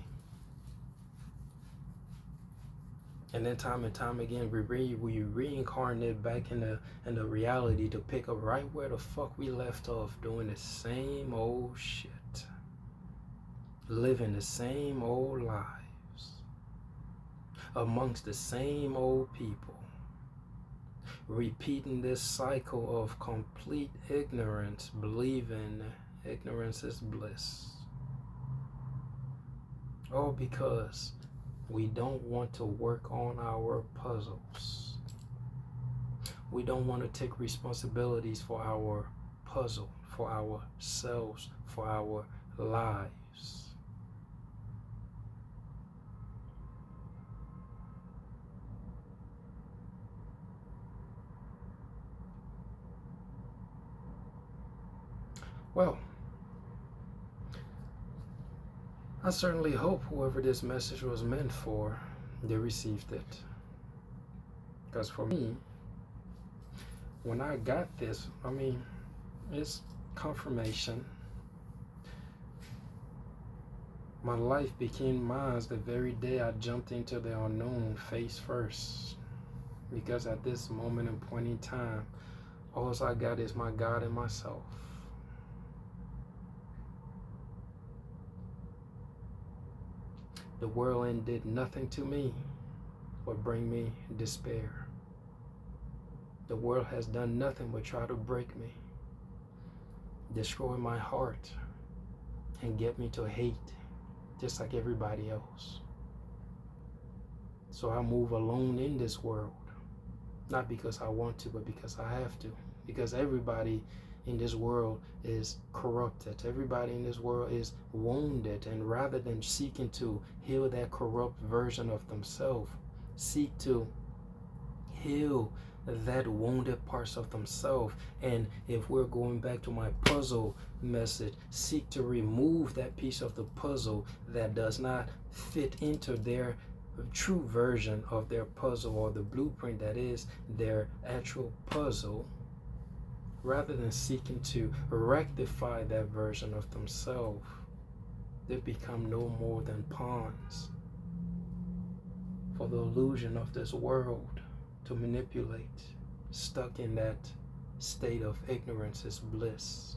And then time and time again, we reincarnate back in the reality to pick up right where the fuck we left off, doing the same old shit, living the same old lives, amongst the same old people, repeating this cycle of complete ignorance, believing ignorance is bliss. All because we don't want to work on our puzzles. We don't want to take responsibilities for our puzzle, for ourselves, for our lives. Well, I certainly hope whoever this message was meant for, they received it. Because for me, when I got this, I mean, it's confirmation. My life became mine the very day I jumped into the unknown face first. Because at this moment and point in time, all I got is my God and myself. The whirlwind did nothing to me but bring me despair. The world has done nothing but try to break me, destroy my heart, and get me to hate just like everybody else. So I move alone in this world, not because I want to, but because I have to. Because everybody in this world is corrupted. Everybody in this world is wounded. And rather than seeking to heal that corrupt version of themselves, seek to heal that wounded parts of themselves. And if we're going back to my puzzle message, seek to remove that piece of the puzzle that does not fit into their true version of their puzzle, or the blueprint that is their actual puzzle. Rather than seeking to rectify that version of themselves, they become no more than pawns for the illusion of this world to manipulate, stuck in that state of ignorance is bliss.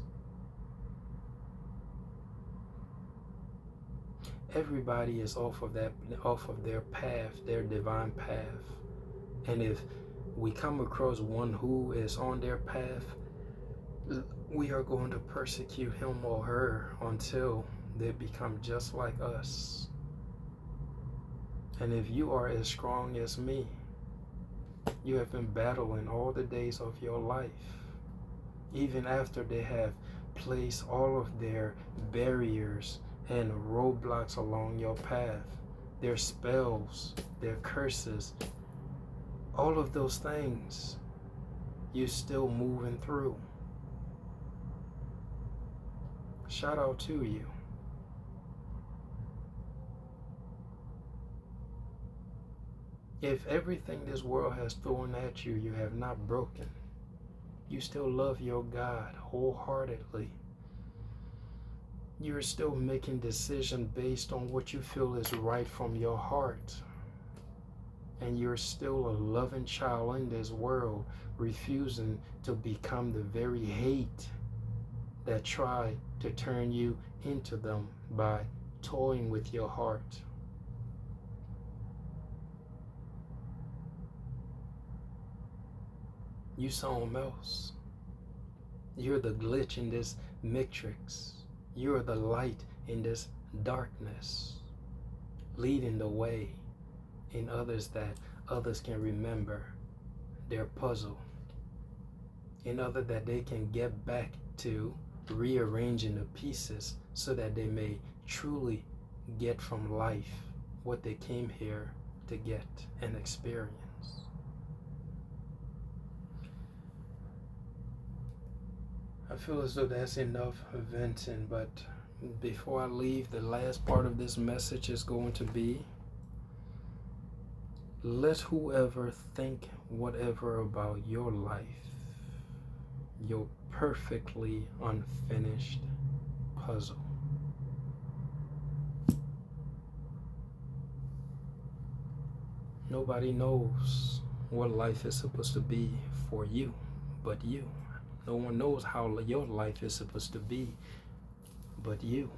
Everybody is off of their path, their divine path. And if we come across one who is on their path, we are going to persecute him or her until they become just like us. And if you are as strong as me, you have been battling all the days of your life, even after they have placed all of their barriers and roadblocks along your path, their spells, their curses, all of those things, you're still moving through. Shout out to you. If everything this world has thrown at you, you have not broken, you still love your God wholeheartedly. You're still making decisions based on what you feel is right from your heart. And you're still a loving child in this world, refusing to become the very hate that try to turn you into them by toying with your heart. You something else. You're the glitch in this matrix. You're the light in this darkness, leading the way in others that others can remember their puzzle, in order that they can get back to rearranging the pieces so that they may truly get from life what they came here to get and experience. I feel as though that's enough venting, but before I leave, the last part of this message is going to be, let whoever think whatever about your life, your perfectly unfinished puzzle. Nobody knows what life is supposed to be for you but you. No one knows how your life is supposed to be but you.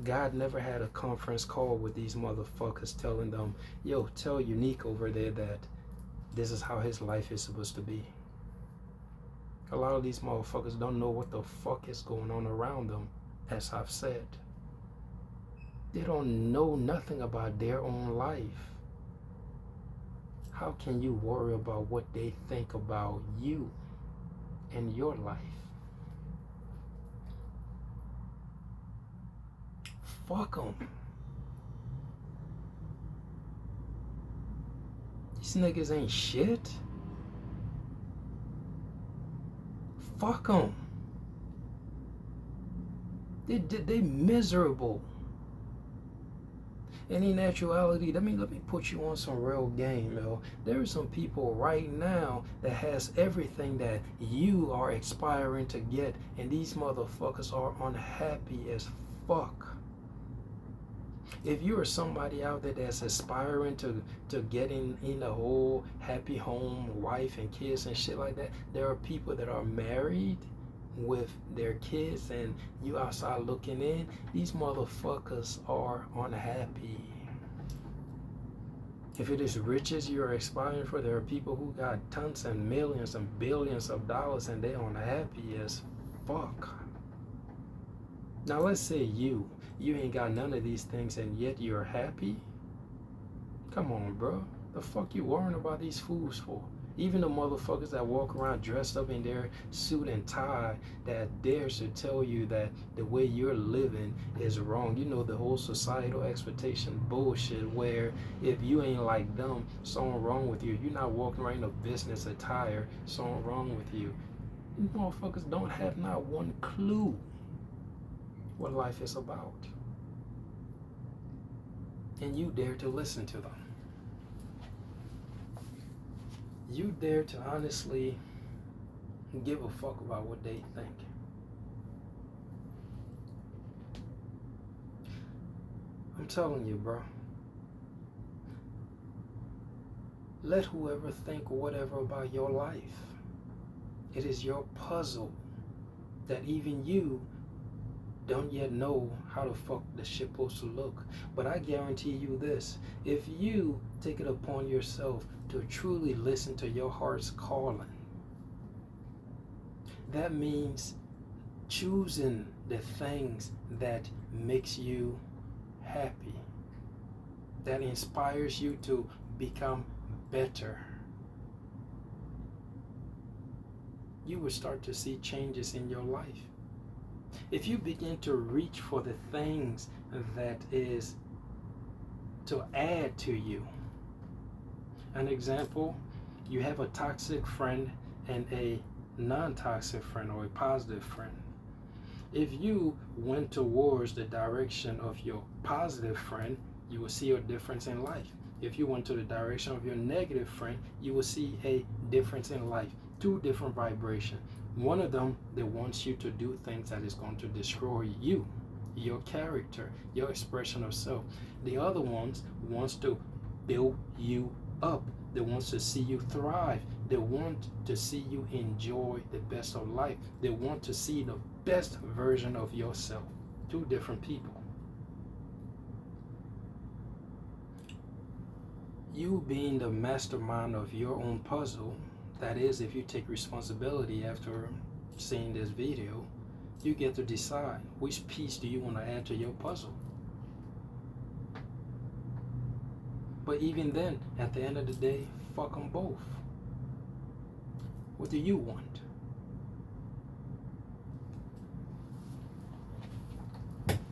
God never had a conference call with these motherfuckers telling them, yo, tell Unique over there that this is how his life is supposed to be. A lot of these motherfuckers don't know what the fuck is going on around them, as I've said. They don't know nothing about their own life. How can you worry about what they think about you and your life? Fuck them. These niggas ain't shit. Fuck them. They miserable. And in actuality, let me put you on some real game, yo. There are some people right now that has everything that you are aspiring to get, and these motherfuckers are unhappy as fuck. If you are somebody out there that's aspiring to getting in a whole happy home, wife and kids and shit like that, there are people that are married with their kids and you outside looking in. These motherfuckers are unhappy. If it is riches you're aspiring for, there are people who got tons and millions and billions of dollars and they're unhappy as fuck. Now let's say you ain't got none of these things and yet you're happy. Come on, bro. The fuck you worrying about these fools for? Even the motherfuckers that walk around dressed up in their suit and tie that dares to tell you that the way you're living is wrong. You know, the whole societal expectation bullshit where if you ain't like them, something wrong with you. You're not walking around in a business attire, something wrong with you. These motherfuckers don't have not one clue what life is about. And you dare to listen to them. You dare to honestly give a fuck about what they think. I'm telling you, bro. Let whoever think whatever about your life. It is your puzzle that even you don't yet know how the fuck the shit supposed to look. But I guarantee you this, if you take it upon yourself to truly listen to your heart's calling, that means choosing the things that makes you happy, that inspires you to become better. You will start to see changes in your life. If you begin to reach for the things that is to add to you. An example, you have a toxic friend and a non-toxic friend or a positive friend. If you went towards the direction of your positive friend, you will see a difference in life. If you went to the direction of your negative friend, you will see a difference in life. Two different vibrations. One of them that wants you to do things that is going to destroy you, your character, your expression of self. The other ones wants to build you up. They wants to see you thrive. They want to see you enjoy the best of life. They want to see the best version of yourself. Two different people. You being the mastermind of your own puzzle, that is, if you take responsibility after seeing this video, you get to decide which piece do you want to add to your puzzle. But even then, at the end of the day, fuck them both. What do you want?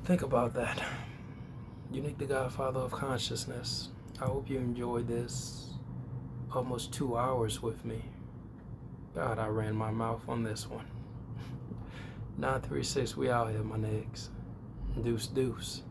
Think about that. Unique, the Godfather of Consciousness. I hope you enjoyed this almost 2 hours with me. God, I ran my mouth on this one. 936, we out here, my niggas. Deuce, deuce.